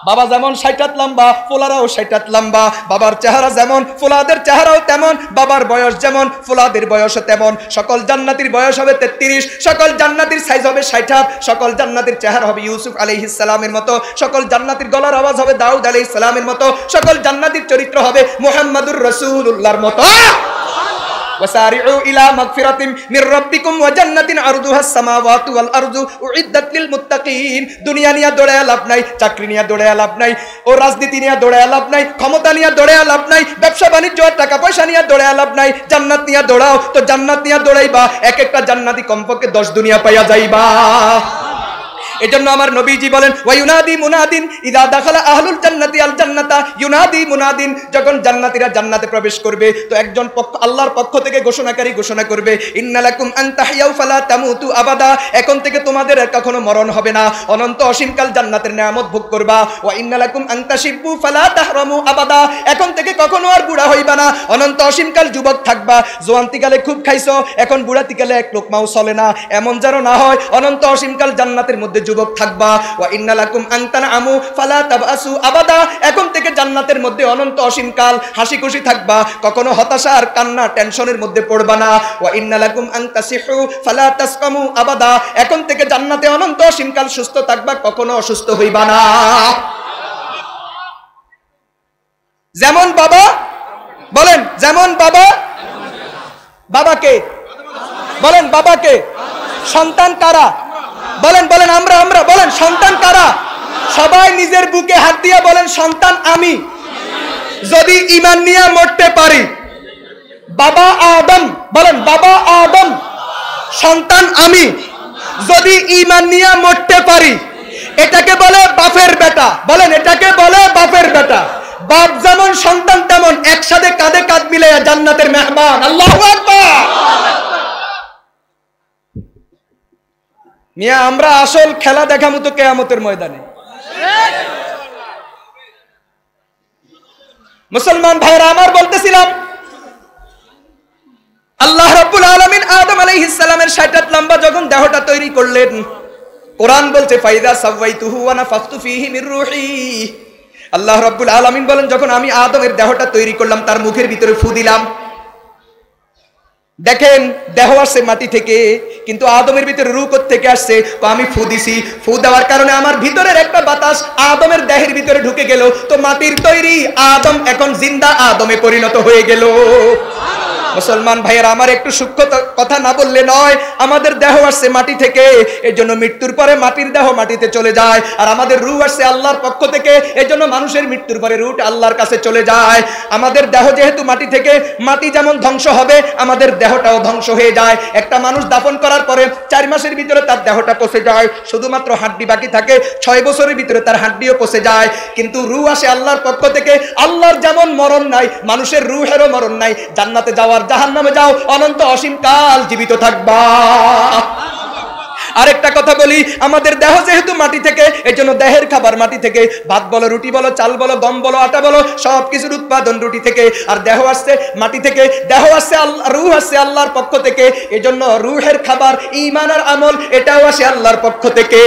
S1: বাবা যেমন 60 হাত লম্বা, ফোলারাও 60 হাত লম্বা। বাবার চেহারা যেমন, ফোলাদের চেহারাও তেমন। বাবার বয়স যেমন, ফোলাদের বয়সও তেমন। সকল জান্নাতীর বয়স হবে 33, সকল জান্নাতীর সাইজ হবে 60 হাত, সকল জান্নাতীর চেহারা হবে ইউসুফ আলাইহিস সালামের মতো, সকল জান্নাতীর গলার আওয়াজ হবে দাউদ আলাইহিস সালামের মতো, সকল জান্নাতীর চরিত্র হবে মুহাম্মাদুর রাসূলুল্লাহর মতো। ওয়াসারিউ ইলা মাগফিরাতিম মির রাব্বিকুম ওয়া জান্নাতিন আরদুহাস সামাওয়াতু ওয়াল আরদু উইদ্দাত লিল মুত্তাকিন। দুনিয়া নিয়ে দৌড়ায় লাভ নাই, চাকরি নিয়ে দৌড়ায় লাভ নাই, ও রাজনীতি নিয়ে দৌড়ায় লাভ নাই, ক্ষমতা নিয়ে দৌড়ায় লাভ নাই, ব্যবসা বাণিজ্য টাকা পয়সা নিয়ে দৌড়ায় লাভ নাই। জান্নাত নিয়ে দৌড়াও, তো জান্নাত নিয়ে দৌড়াইবা, এক একটা জান্নাতি কমপক্ষে 10 দুনিয়া পাইয়া যাইবা। এজন্য আমার নবীজি বলেন, ওয়া ইউনাদি মুনাদিন ইযা দাখালা আহলুল জান্নাতি আল জান্নাতা। ইউনাদি মুনাদিন, যখন জান্নাতীরা জান্নাতে প্রবেশ করবে তো একজন আল্লাহর পক্ষ থেকে ঘোষণাকারী ঘোষণা করবে, ইন্নালাকুম আন তাহইয়াউ ফালা তামুতু আবাদা। এখন থেকে তোমাদের আর কখনো মরণ হবে না, অনন্ত অসীমকাল জান্নাতের নিয়ামত ভোগ করবা। ওয়া ইন্নালাকুম আন তাশিব্বু ফালা তাহরামু আবাদা। এখন থেকে কখনো আর বুড়া হইবা না, অনন্ত অসীমকাল যুবক থাকবা। জোয়ান্তিকালে খুব খাইছো, এখন বুড়াতিকালে এক লোকমাও চলে না, এমন যেন না হয়। অনন্ত অসীমকাল জান্নাতের মধ্যে যুবক থাকবা। ওয়া ইন্নালাকুম আন তানআমু ফালা তাবআসু আবাদা। এখন থেকে জান্নাতের মধ্যে অনন্ত অসীমকাল হাসি খুশি থাকবা, কখনো হতাশা আর কান্না টেনশনের মধ্যে পড়বা না। ওয়া ইন্নালাকুম আন তাসিহু ফালা তাসকামু আবাদা। এখন থেকে জান্নাতে অনন্ত অসীমকাল সুস্থ থাকবা, কখনো অসুস্থ হইবা না। যেমন বাবা, বলেন যেমন বাবা, বাবাকে বলেন, বাবাকে। সন্তান কারা? বলেন বলেন আমরা আমরা বলেন সন্তান কারা? সবাই নিজের বুকে হাত দিয়ে বলেন, সন্তান আমি। যদি ঈমান নিয়ে মরতে পারি, বাবা আদম, বলেন বাবা আদম, সন্তান আমি। যদি ঈমান নিয়ে মরতে পারি, এটাকে বলে বাপের বেটা। বলেন এটাকে বলে বাপের বেটা। বাপ যেমন সন্তান তেমন, একসাথে কাঁধে কাঁধ মিলে জান্নাতের মেহমান। আল্লাহু আকবার। মিয়া আমরা আসল খেলা দেখা মতো কিয়ামতের ময়দানে। মুসলমান ভাইরা আমার, বলতেছিলাম আল্লাহ রাব্বুল আলামিন আদম আলাইহিস সালামের 60 হাত লম্বা যখন দেহটা তৈরি করলেন, কোরআন বলছে ফাইদা সাওয়াইতুহু ওয়া নাফাখতু ফীহি মির রূহি। আল্লাহ রাব্বুল আলামিন বলেন, যখন আমি আদমের দেহটা তৈরি করলাম, তার মুখের ভিতরে ফু দিলাম। দেখেন দেহ আসছে মাটি থেকে, কিন্তু আদমের ভিতরে রূহ থেকে আসছে। তো আমি ফু দিছি, ফু দেওয়ার কারণে আমার ভিতরের একটা বাতাস আদমের দেহের ভিতরে ঢুকে গেল। তো মাটির তৈরি আদম এখন জিন্দা আদমে পরিণত হয়ে গেল। মুসলমান ভাইয়েরা আমার, একটু সূক্ষ্ম কথা না বললে নয়। আমাদের দেহ আসছে মাটি থেকে, এর জন্য মৃত্যুর পরে মাটির দেহ মাটিতে চলে যায়। আর আমাদের রূহ আসছে আল্লাহর পক্ষ থেকে, এর জন্য মানুষের মৃত্যুর পরে রূহটা আল্লাহর কাছে চলে যায়। আমাদের দেহ যেহেতু মাটি থেকে, মাটি যেমন ধ্বংস হবে, আমাদের দেহটাও ধ্বংস হয়ে যায়। একটা মানুষ দাফন করার পরে 4 মাসের ভিতরে তার দেহটা পচে যায়, শুধুমাত্র হাড্ডি বাকি থাকে। 6 বছরের ভিতরে তার হাড্ডিও পচে যায়। কিন্তু রূহ আসে আল্লাহর পক্ষ থেকে। আল্লাহর যেমন মরণ নাই, মানুষের রূহেরও মরণ নাই। জান্নাতে যাওয়ার, জাহান্নামে যাও, অনন্ত অসীম কাল জীবিত থাকবা। আরেকটা কথা বলি, আমাদের দেহ যেহেতু মাটি থেকে, এজন্য দেহের খাবার মাটি থেকে। ভাত বলো, রুটি বলো, চাল বলো, গম বলো, আটা বলো, সব কিছুর উৎপাদন রুটি থেকে। আর দেহ আসছে মাটি থেকে, দেহ আসছে আল্লাহ, রূহ আসছে আল্লাহর পক্ষ থেকে। এজন্য রূহের খাবার ঈমান আর আমল এটাও আসে আল্লাহর পক্ষ থেকে।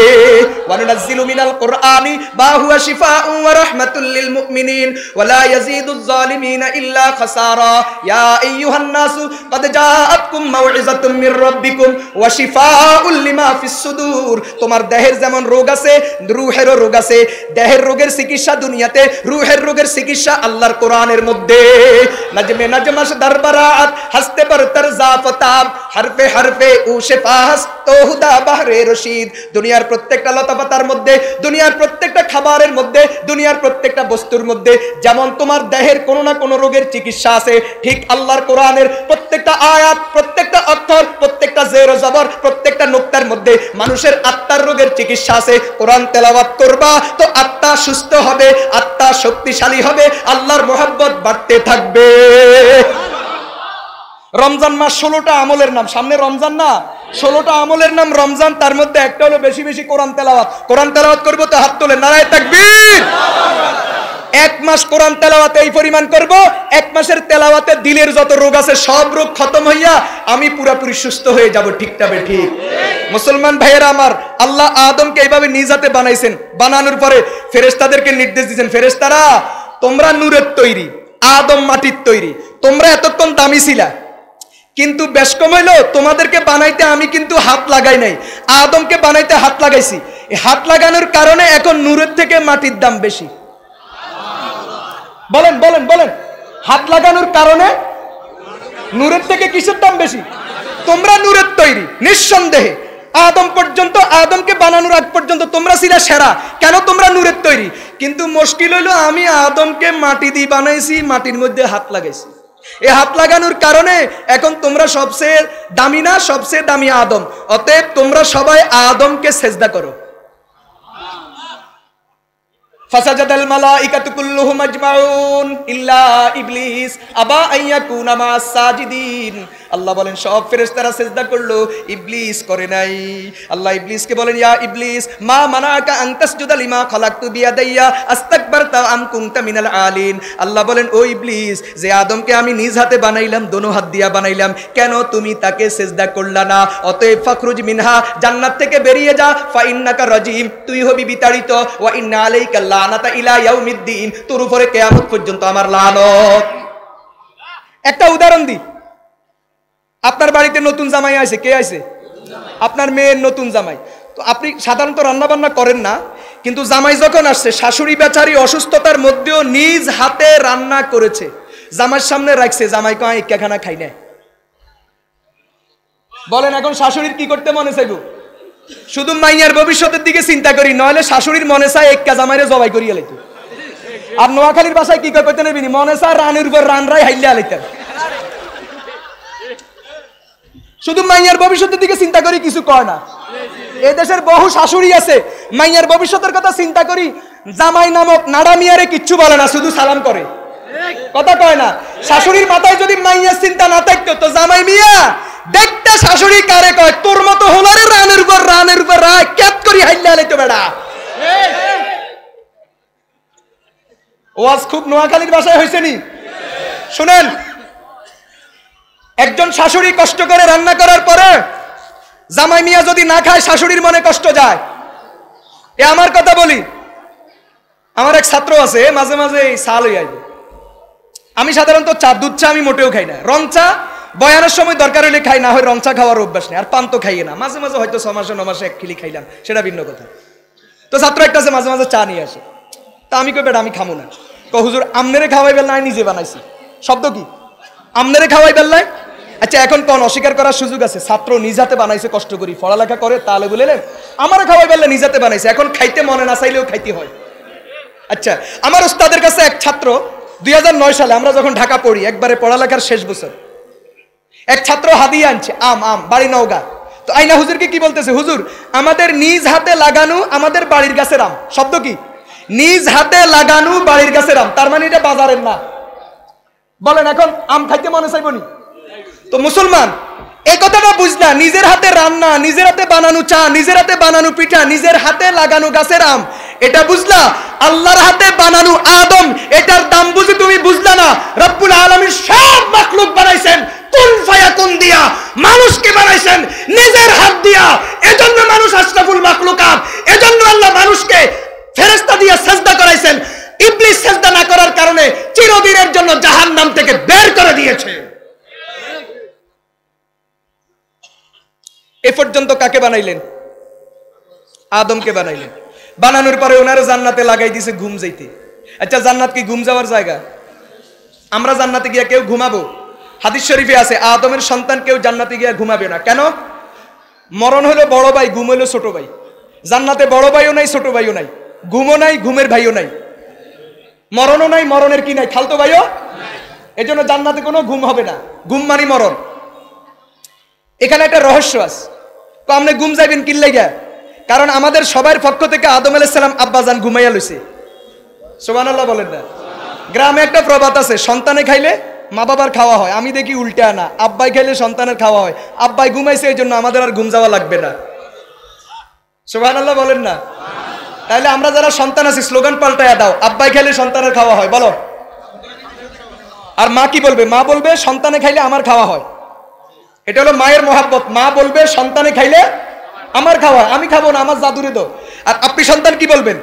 S1: ওয়া নুনাজ্জিলু মিনাল কুরআনি মা হুয়া শিফাউন ওয়া রাহমাতুল লিল মুমিনিন ওয়া লা ইয়াজিদুজ জালিমিনা ইল্লা খাসারা। ইয়া আইয়ুহান নাসু ক্বাদ জাআতকুম মাউইযাতুম মির রাব্বিকুম ওয়া শিফাউল লিমা ফিস সুদূর। তোমার দেহের যেমন রোগ আছে, রূহেরও রোগ আছে। দেহের রোগের চিকিৎসা দুনিয়াতে, রূহের রোগের চিকিৎসা আল্লাহর কোরআনের মধ্যে। নাজমে নাজমাস দরবারাত হাসতে বরতর জাফতাব হরফে হরফে ও শিফাস তো হুদা বাহরে রশিদ। দুনিয়ার প্রত্যেকটা লতাপাতার মধ্যে, দুনিয়ার প্রত্যেকটা খাবারের মধ্যে, দুনিয়ার প্রত্যেকটা বস্তুর মধ্যে যেমন তোমার দেহের কোনো না কোনো রোগের চিকিৎসা আছে, ঠিক আল্লাহর কোরআনের প্রত্যেকটা আয়াত, প্রত্যেকটা অক্ষর, প্রত্যেকটা জের ও জবর, প্রত্যেকটা নুক্তার মধ্যে মানুষের আত্মার রোগের চিকিৎসা আছে। কোরআন তেলাওয়াত করবা তো আত্মা সুস্থ হবে, আত্মা শক্তিশালী হবে, আল্লাহর মোহাব্বত বাড়তে থাকবে। রমজান মাস 16টা আমলের নাম, সামনে রমজান না, 16টা আমলের নাম রমজান। তার মধ্যে একটা হলো বেশি বেশি কোরআন তেলাওয়াত। কোরআন তেলাওয়াত করবো তো হাত তোলে, নারায়ে তাকবীর। 1 মাস কোরআন তেলাওয়াতে এই পরিমাণ করব, 1 মাসের তেলাওয়াতে দিলের যত রোগ আছে সব রোগ খতম হইয়া আমি পুরোপুরি সুস্থ হয়ে যাব। ঠিকটা বে ঠিক? মুসলমান ভাইয়েরা আমার, আল্লাহ আদমকে এইভাবে নিজ হাতে বানাইছেন। বানানোর পরে ফেরেশতাদেরকে নির্দেশ দিয়েছেন, ফেরেশতারা তোমরা নূরের তৈরি, আদম মাটির তৈরি, তোমরা এতক্ষণ দামি ছিলা, কিন্তু বেশ কম হইলো তোমাদেরকে বানাইতে আমি কিন্তু হাত লাগাই নাই, আদমকে বানাইতে হাত লাগাইছি। এই হাত লাগানোর কারণে এখন নূরের থেকে মাটির দাম বেশি। বলেন বলেন বলেন, হাত লাগানোর কারণে নূরের থেকে কিসের দাম বেশি? তোমরা নূরের তৈরি নিঃসন্দেহে। আদম পর্যন্ত, আদমকে বানানোর আগ পর্যন্ত তোমরা ছিলে সেরা। কেন? তোমরা নূরের তৈরি। কিন্তু মুশকিল হইলো আমি আদমকে মাটি দিয়ে বানাইছি, মাটির মধ্যে হাত লাগাইছি। এই হাত লাগানোর কারণে এখন তোমরা সবচেয়ে দামি না, সবচেয়ে দামি আদম। অতএব তোমরা সবাই আদমকে সেজদা করো। ফাসাজাদাল মালাইকাতু কুল্লুহুম আজমাউন ইল্লা ইবলিস আবা আইয়াকুনা মাস সাজিদিন। আল্লাহ বলেন সব ফেরেশতারা সিজদা করলো, ইবলিস করে নাই। আল্লাহ ইবলিসকে বলেন ইয়া ইবলিস মা মানাকা আন তাসজুদা লিমা খালাকতু বিয়াদাইয়া আস্তাকবারতা আম কুনতা মিনাল আলিন। আল্লাহ বলেন ও ইবলিস, যে আদমকে আমি নিজ হাতে বানাইলাম, দোনো হাত দিয়া বানাইলাম, কেন তুমি তাকে সিজদা করলা না? অতএব ফাখরুজ মিনহা, জান্নাত থেকে বেরিয়ে যা, ফা ইন্নাকা রাজিম, তুই হবি বিতাড়িত, ওয়া ইন্না আলাইকা লানাতা ইলা ইয়াউমিদ্দিন, তোর উপরে কিয়ামত পর্যন্ত আমার লানত। একটা উদাহরণ দিই, আপনার বাড়িতে নতুন জামাই আছে, কে আছে? আপনার মেয়ের নতুন জামাই। তো আপনি সাধারণত রান্না বান্না করেন না, কিন্তু জামাই যখন আসছে, শাশুড়ি বেচারি অসুস্থতার মধ্যেও নিজ হাতে রান্না করেছে, জামাইয়ের সামনে রাখছে, জামাই কয় একা খানা খাই না। বলেন এখন শাশুড়ির কি করতে মনে চাইব? শুধু মাইয়ার ভবিষ্যতের দিকে চিন্তা করি, নইলে শাশুড়ির মনে চায় একা জামাইরে জবাই করিয়া লাইতো। আর নোয়াখালীর বাসায় কি করতে নেবিনি, মনে চায় রানের উপর রান রাই হাইলিয়া লাইতেন। শুধু মাইয়ার ভবিষ্যতের দিকে চিন্তা করি, কিছু কয় না। এই দেশের বহু শাশুড়ি আছে, মাইয়ার ভবিষ্যতের কথা চিন্তা করি, জামাই নামক নাড়া মিয়ারে কিচ্ছু বলে না, শুধু সালাম করে, কথা কয় না। শাশুড়ির মাথায় যদি মাইয়ার চিন্তা না থাকতো, তো জামাই মিয়া দেখতে শাশুড়ি কারে কয়, তোর মতো হোলারে রানের উপর রায় ক্যাপ করি হাইলিয়া লাইতো বেড়া। ওয়াজ খুব নোয়াখালীর বাসায় হয়েছে নি। শুনেন, একজন শাশুড়ি কষ্ট করে রান্না করার পরে জামাই মিয়া যদি না খায়, শাশুড়ির মনে কষ্ট যায়। এ আমার কথা বলি, আমার এক ছাত্র আছে, মাঝে মাঝে এই চা লই আইবে। আমি সাধারণত চা, দুধ চা আমি মোটেও খাই না। রং চা বয়ানের সময় দরকার হলে খাই, না হয় রং চা খাওয়ার অভ্যাস নেই। আর পান তো খাইয়ে না, মাঝে মাঝে হয়তো 6 মাসে 9 মাসে 1 খিলি খাইলাম, সেটা ভিন্ন কথা। তো ছাত্র একটা আছে, মাঝে মাঝে চা নিয়ে আসে। তা আমি কই বেটা আমি খামো না। হুজুর আমনেরে খাওয়াই বেল, নাই নিজে বানাইছি। শব্দ কি? আমনেরে খাওয়াই বেল্লাই। আচ্ছা এখন কোন অস্বীকার করার সুযোগ আছে? ছাত্র নিজ হাতে বানাইছে, কষ্ট করি পড়ালেখা করে, তাহলে বলেলেন আমারে খাওয়াই বেললে নিজ হাতে বানাইছে, এখন খাইতে মনে না চাইলেও খাইতে হয়। আচ্ছা, আমার উস্তাদের কাছে এক ছাত্র 2009 সালে আমরা যখন ঢাকা পড়ি, একবারে পড়ালেখার শেষ বছর, এক ছাত্র হাদিয়া আনছে আম, বাড়ি নওগাঁ। তো আইনা হুজুরকে কি বলতেছে, হুজুর আমাদের নিজ হাতে লাগানো আমাদের বাড়ির গাছের আম। শব্দ কি? নিজ হাতে লাগানো বাড়ির গাছের আম, তার মানে এটা বাজারের না। বলেন এখন আম খাইতে মনে চাইবনি? তো মুসলমান এই কথাটা বুঝলা, নিজের হাতে রান্না, নিজের হাতে বানানো চা, নিজের হাতে বানানো পিঠা, নিজের হাতে লাগানো গাছের আম, এটা বুঝলা। আল্লাহর হাতে বানানো আদম, এটার দাম বুঝি তুমি বুঝলা না। রব্বুল আলামিন সব মাখলুক বানাইছেন কুন ফায়াকুন দিয়া, মানুষকে বানাইছেন নিজের হাত দিয়া। এজন্য মানুষ আশরাফুল মাখলুকাত, এজন্য আল্লাহ মানুষকে ফেরেশতা দিয়া সাজদা করাইছেন। ইবলিস সাজদা না করার কারণে চিরদিনের জন্য জাহান্নাম থেকে বের করে দিয়েছে। এ পর্যন্ত কাকে বানাইলেন? আদমকে বানাইলেন। বানানোর পরে ওনারে জান্নাতে লাগাই দিয়েছে ঘুম যাইতে। আচ্ছা জান্নাত কি ঘুম যাওয়ার জায়গা? আমরা জান্নাতে গিয়া কেউ ঘুমাবো? হাদিস শরীফে আছে আদমের সন্তান কেউ জান্নাতে গিয়া ঘুমাবে না। কেন? মরণ হলো বড় ভাই, ঘুম হলো ছোট ভাই। জান্নাতে বড় ভাইও নাই, ছোট ভাইও নাই, ঘুমও নাই, ঘুমের ভাইও নাই, মরণও নাই, মরণের কি নাই, খালতো ভাইও। এই জন্য জান্নাতে কোনো ঘুম হবে না, ঘুম মানে মরণ। এখানে একটা রহস্য আছে। তো আপনি ঘুম যাইবেন কি লাগা? কারণ আমাদের সবার পক্ষ থেকে আদম আলাইহিস সালাম আব্বাজান ঘুমাইয়া লইছে। সুবহানাল্লাহ বলেন না? গ্রামে একটা প্রবাদ আছে, সন্তানে খাইলে মা বাবার খাওয়া হয়। আমি দেখি উল্টা না, আব্বাই খাইলে সন্তানের খাওয়া হয়। আব্বাই ঘুমাইছে এই জন্য আমাদের আর ঘুম যাওয়া লাগবে না। সুবহানাল্লাহ বলেন না? তাহলে আমরা যারা সন্তান আছি স্লোগান পাল্টায়া দাও, আব্বাই খাইলে সন্তানের খাওয়া হয় বলো। আর মা কি বলবে? মা বলবে সন্তানে খাইলে আমার খাওয়া হয়। এটা হলো মায়ের মহাব্বত। মা বলবে সন্তানে খাইলে আমার খাওয়া, আমি খাবো না, আমার জাদুরে দো। আর আপনি সন্তান কি বলবেন?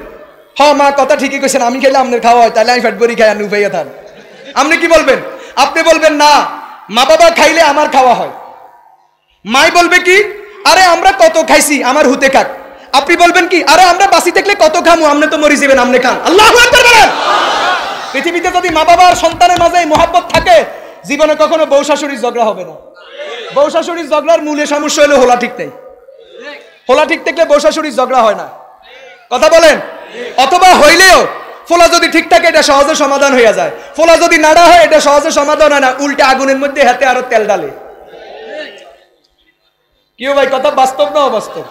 S1: হ্যাঁ মা কথা ঠিকই কইছেন, আমি খাইলে আপনার খাওয়া হয়, তাহলে আমি ফ্যাট বড়ি খাই, আমি উপাইয়া থান। আপনি কি বলবেন? আপনি বলবেন না, মা বাবা খাইলে আমার খাওয়া হয়। মাই বলবে কি? আরে আমরা কত খাইছি, আমার হুতে খাক। আপনি বলবেন কি? আরে আমরা বাঁচি থাকলে কত খামু, আপনি তো মরি যাবেন, আপনি খান। আল্লাহু আকবার বলেন। পৃথিবীতে যদি মা বাবা আর সন্তানের মাঝে মহব্বত থাকে, জীবনে কখনো বউ শাশুড়ির ঝগড়া হবে না। বউ শাশুড়ির ঝগড়ার মূলে সমস্যা হলো হোলা ঠিক নেই। হোলা ঠিক থাকলে বউ শাশুড়ির ঝগড়া হয় না, কথা বলেন। অথবা হইলেও ফোলা যদি ঠিক থাকে এটা সহজে সমাধান হয়ে যায়, ফোলা যদি নাড়া হয় এটা সহজে সমাধান হয় না, উল্টে আগুনের মধ্যে হাতে আরো তেল ডালে। কেউ ভাই কথা বাস্তব না অবাস্তব?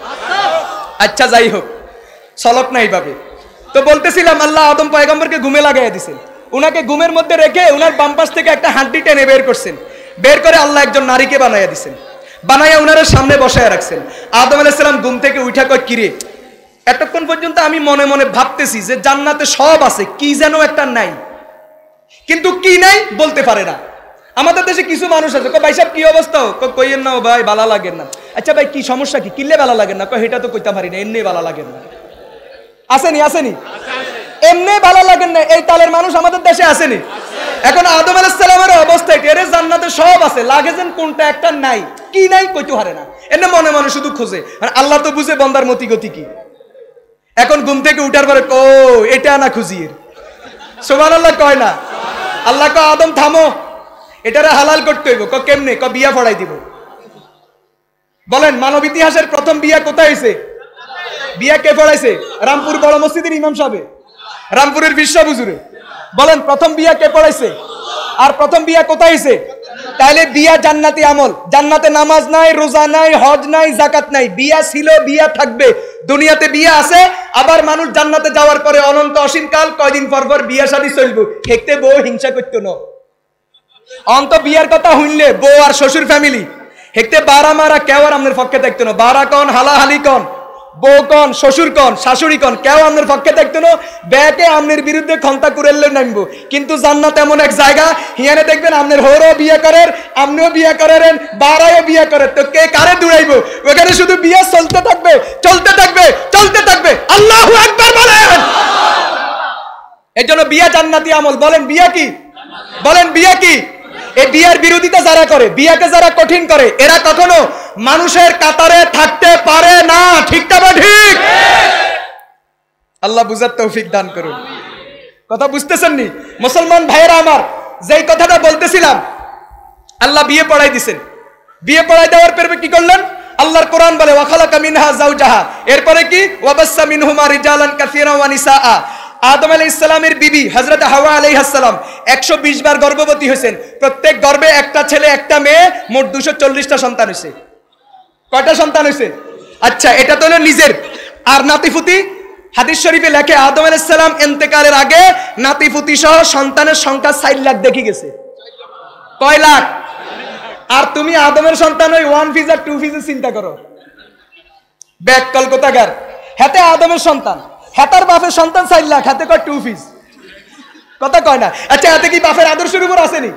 S1: আচ্ছা যাই হোক, চলক না এইভাবে। তো বলতেছিলাম আল্লাহ আদম পয়গম্বরকে ঘুমে লাগাইয়া দিছেন, উনাকে ঘুমের মধ্যে রেখে উনার বাম পাশ থেকে একটা হাড্ডি টেনে বের করছেন, বের করে আল্লাহ একজন নারীকে বানাইয়া দিছেন, বানাইয়া উনার সামনে বসায় রাখছেন। আদম আলাইহিস সালাম ঘুম থেকে উঠা কয় কিরে, এতক্ষণ পর্যন্ত আমি মনে মনে ভাবতেছি যে জান্নাতে সব আছে, কি যেন একটা নাই, কিন্তু কি নাই বলতে পারে না। আমাদের দেশে কিছু মানুষ আছে, ভাই সাহেব কি অবস্থা, কইয়েন না ভাই ভালো লাগেন না। আচ্ছা ভাই কি সমস্যা, কি কিনলে ভালো লাগেন না, কয় এটা তো কইতে পারি না, এমনি ভালো লাগেন না। আসেনি আসেনি, এমনি ভালো লাগেন না, এই তালের মানুষ আমাদের দেশে আসেনি। এখন আদম আলাইহিস সালামের অবস্থা এর জান্নাতে সব আছে, লাগে যেন কোনটা একটা নাই, কি নাই কইতে পারে না, এমনি মনে মনে শুধু খোঁজে। আর আল্লাহ তো বুঝে বান্দার মতি গতি কি। এখন ঘুম থেকে উঠার পরে ও এটা না খুঁজিয়ে সুবহানাল্লাহ কয় না। আল্লাহ কয় আদম থামো, এটারে হালাল করতে হইব। কেমনে? বিয়া পড়াই দিব। বলেন মানব ইতিহাসের প্রথম বিয়া কোথায় হয়েছে? বিয়া কে পড়াইছে? রামপুর বড় মসজিদের ইমাম সাহেব, রামপুরের বিশ্ব হুজুরে। বলেন প্রথম বিয়া কে পড়াইছে? আর প্রথম বিয়া কোথায় হয়েছে? তাহলে বিয়া জান্নাতি আমল। জান্নাতে নামাজ নাই, রোজা নাই, হজ নাই, জাকাত নাই, বিয়া ছিল, বিয়া থাকবে। দুনিয়াতে বিয়া আছে, আবার মানুষ জান্নাতে যাওয়ার পরে অনন্ত অসীম কাল কয়দিন পর পর বিয়া শাদী চলবে। দেখতে বউ হিংসা করতো না, অন্ত বিয়ার কথা হইলে বউ আর শ্বশুর ফ্যামিলি হেকতে বারা মারা কেউ আর আমাদের পক্ষে দেখতো না। বারা কন, হালাহালি কন, বউ কন, শ্বশুর কন, শাশুড়ি কন, কেউ আমাদের পক্ষে দেখতো না। ব্যাকে আমনের বিরুদ্ধে খন্তা কুড়েললে নামবো। কিন্তু জান্নাত এমন এক জায়গা, হিয়ানে দেখবেন আমনের হরও বিয়ে করেন, আমনিও বিয়ে করেন, বারাও বিয়ে করে, তো কে কারে দৌড়াইবো? ওখানে শুধু বিয়ে চলতে থাকবে, চলতে থাকবে, চলতে থাকবে। আল্লাহু আকবার বলেন। এর জন্য বিয়া জান্নাতি আমল। বলেন বিয়া কি? বলেন বিয়া কি? এই বিয়ার বিরোধিতা যারা করে, বিয়াকে যারা কঠিন করে, এরা কখনো মানুষের কাতারে থাকতে পারে না। ঠিক না ঠিক? আল্লাহ বুঝার তৌফিক দান করুন। কথা বুঝতেছেন নি মুসলমান ভাইয়েরা আমার? যেই কথাটা বলতেছিলাম, আল্লাহ বিয়ে পড়াই দিছেন। বিয়ে পড়াই দেওয়ার পর কি করলেন? আল্লাহর কোরআন বলে ওয়া খালাকা মিনহা যাওজাহা, এরপরে কি ওয়া বাসসা মিনহুমা রিজালান কাসীরান ওয়া নিসাআ। আদম আলাইহিস সালামের বিবি হযরত হাওয়া আলাইহিস সালাম 120 বার গর্ভবতী হয়েছেন। প্রত্যেক গর্ভে একটা ছেলে একটা মেয়ে, মোট 240টা সন্তান হয়েছে। কয়টা সন্তান হয়েছে? আচ্ছা এটা তো হলো নিজের। আর নাতিপুতি, হাদিস শরীফে লেখে আদম আলাইহিস সালাম ইন্তেকালের আগে নাতিপুতি সহ সন্তানের সংখ্যা 4 লাখ দেখি গেছে। কয় লাখ? আর তুমি আদমের সন্তান ওই 1 ফিজ আর 2 ফিজের চিন্তা করো। ব্যাক কলকাতাগার হাতে আদমের সন্তান, হাতার বাপের সন্তান 4 লাখ, হাতে কয় 2 ফিজ। কথা কয় না? আচ্ছা এতে কি বাপের আদর্শের উপর আসেনি?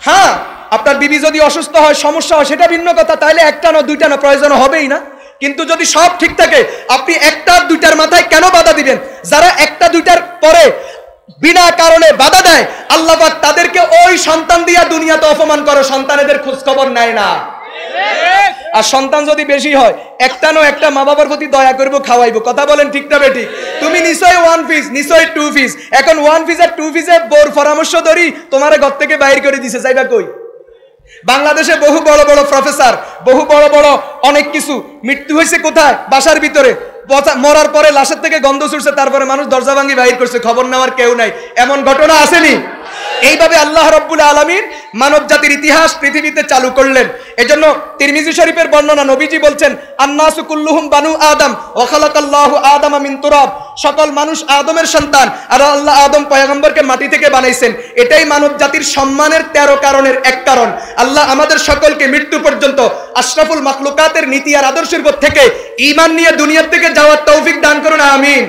S1: হ্যাঁ, আপনার বিবি যদি অসুস্থ হয়, সমস্যা হয়, সেটা ভিন্ন কথা, তাহলে একটা না দুইটা না প্রয়োজন হবেই না। কিন্তু যদি সব ঠিক থাকে, আপনি একটা দুইটার মাথায় কেন বাধা দিবেন? যারা একটা দুইটার পরে বিনা কারণে বাধা দেয়, আল্লাহ পাক তাদেরকে ওই সন্তান দিয়া দুনিয়াতে অপমান করে, সন্তানেদের খোঁজ খবর নেয় না। আর সন্তান যদি বেশি হয়, একটা না একটা মা বাবার প্রতি দয়া করবো, খাওয়াইবো। কথা বলেন ঠিক না বেটি? তুমি নিশ্চয়ই 1 ফিজ, নিশ্চয়ই 2 ফিজ। এখন 1 ফিজ আর 2 ফিজে বোর পরামর্শ ধরি তোমারে ঘর থেকে বাইর করে দিছে, যাইবা কই? বাংলাদেশে বহু বড় বড় প্রফেসর, বহু বড় বড় অনেক কিছু, মৃত্যু হয়েছে কোথায়? বাসার ভিতরে। মরার পরে লাশের থেকে গন্ধ ছুটছে, তারপরে মানুষ দরজা ভাঙি বাইর করছে, খবর নেওয়ার কেউ নাই। এমন ঘটনা আসেনি? এইভাবে আল্লাহ রাব্বুল আলামিন মানব জাতির ইতিহাস পৃথিবীতে চালু করলেন। এজন্য তিরমিজি শরীফের বর্ণনা, নবীজি বলছেন আন্নাসু কুল্লুহুম বানু আদম ওয়া খালাকাল্লাহু আদামা মিন তুরাব। সকল মানুষ আদমের সন্তান, আর আল্লাহ আদম পয়গম্বরকে মাটি থেকে বানাইছেন। এটাই মানব জাতির সম্মানের 13 কারণের এক কারণ। আল্লাহ আমাদের সকলকে মৃত্যু পর্যন্ত আশরাফুল মাখলুকাতের নীতি আর আদর্শের উপর থেকে ঈমান নিয়ে দুনিয়া থেকে যাওয়ার তৌফিক দান করুন, আমিন।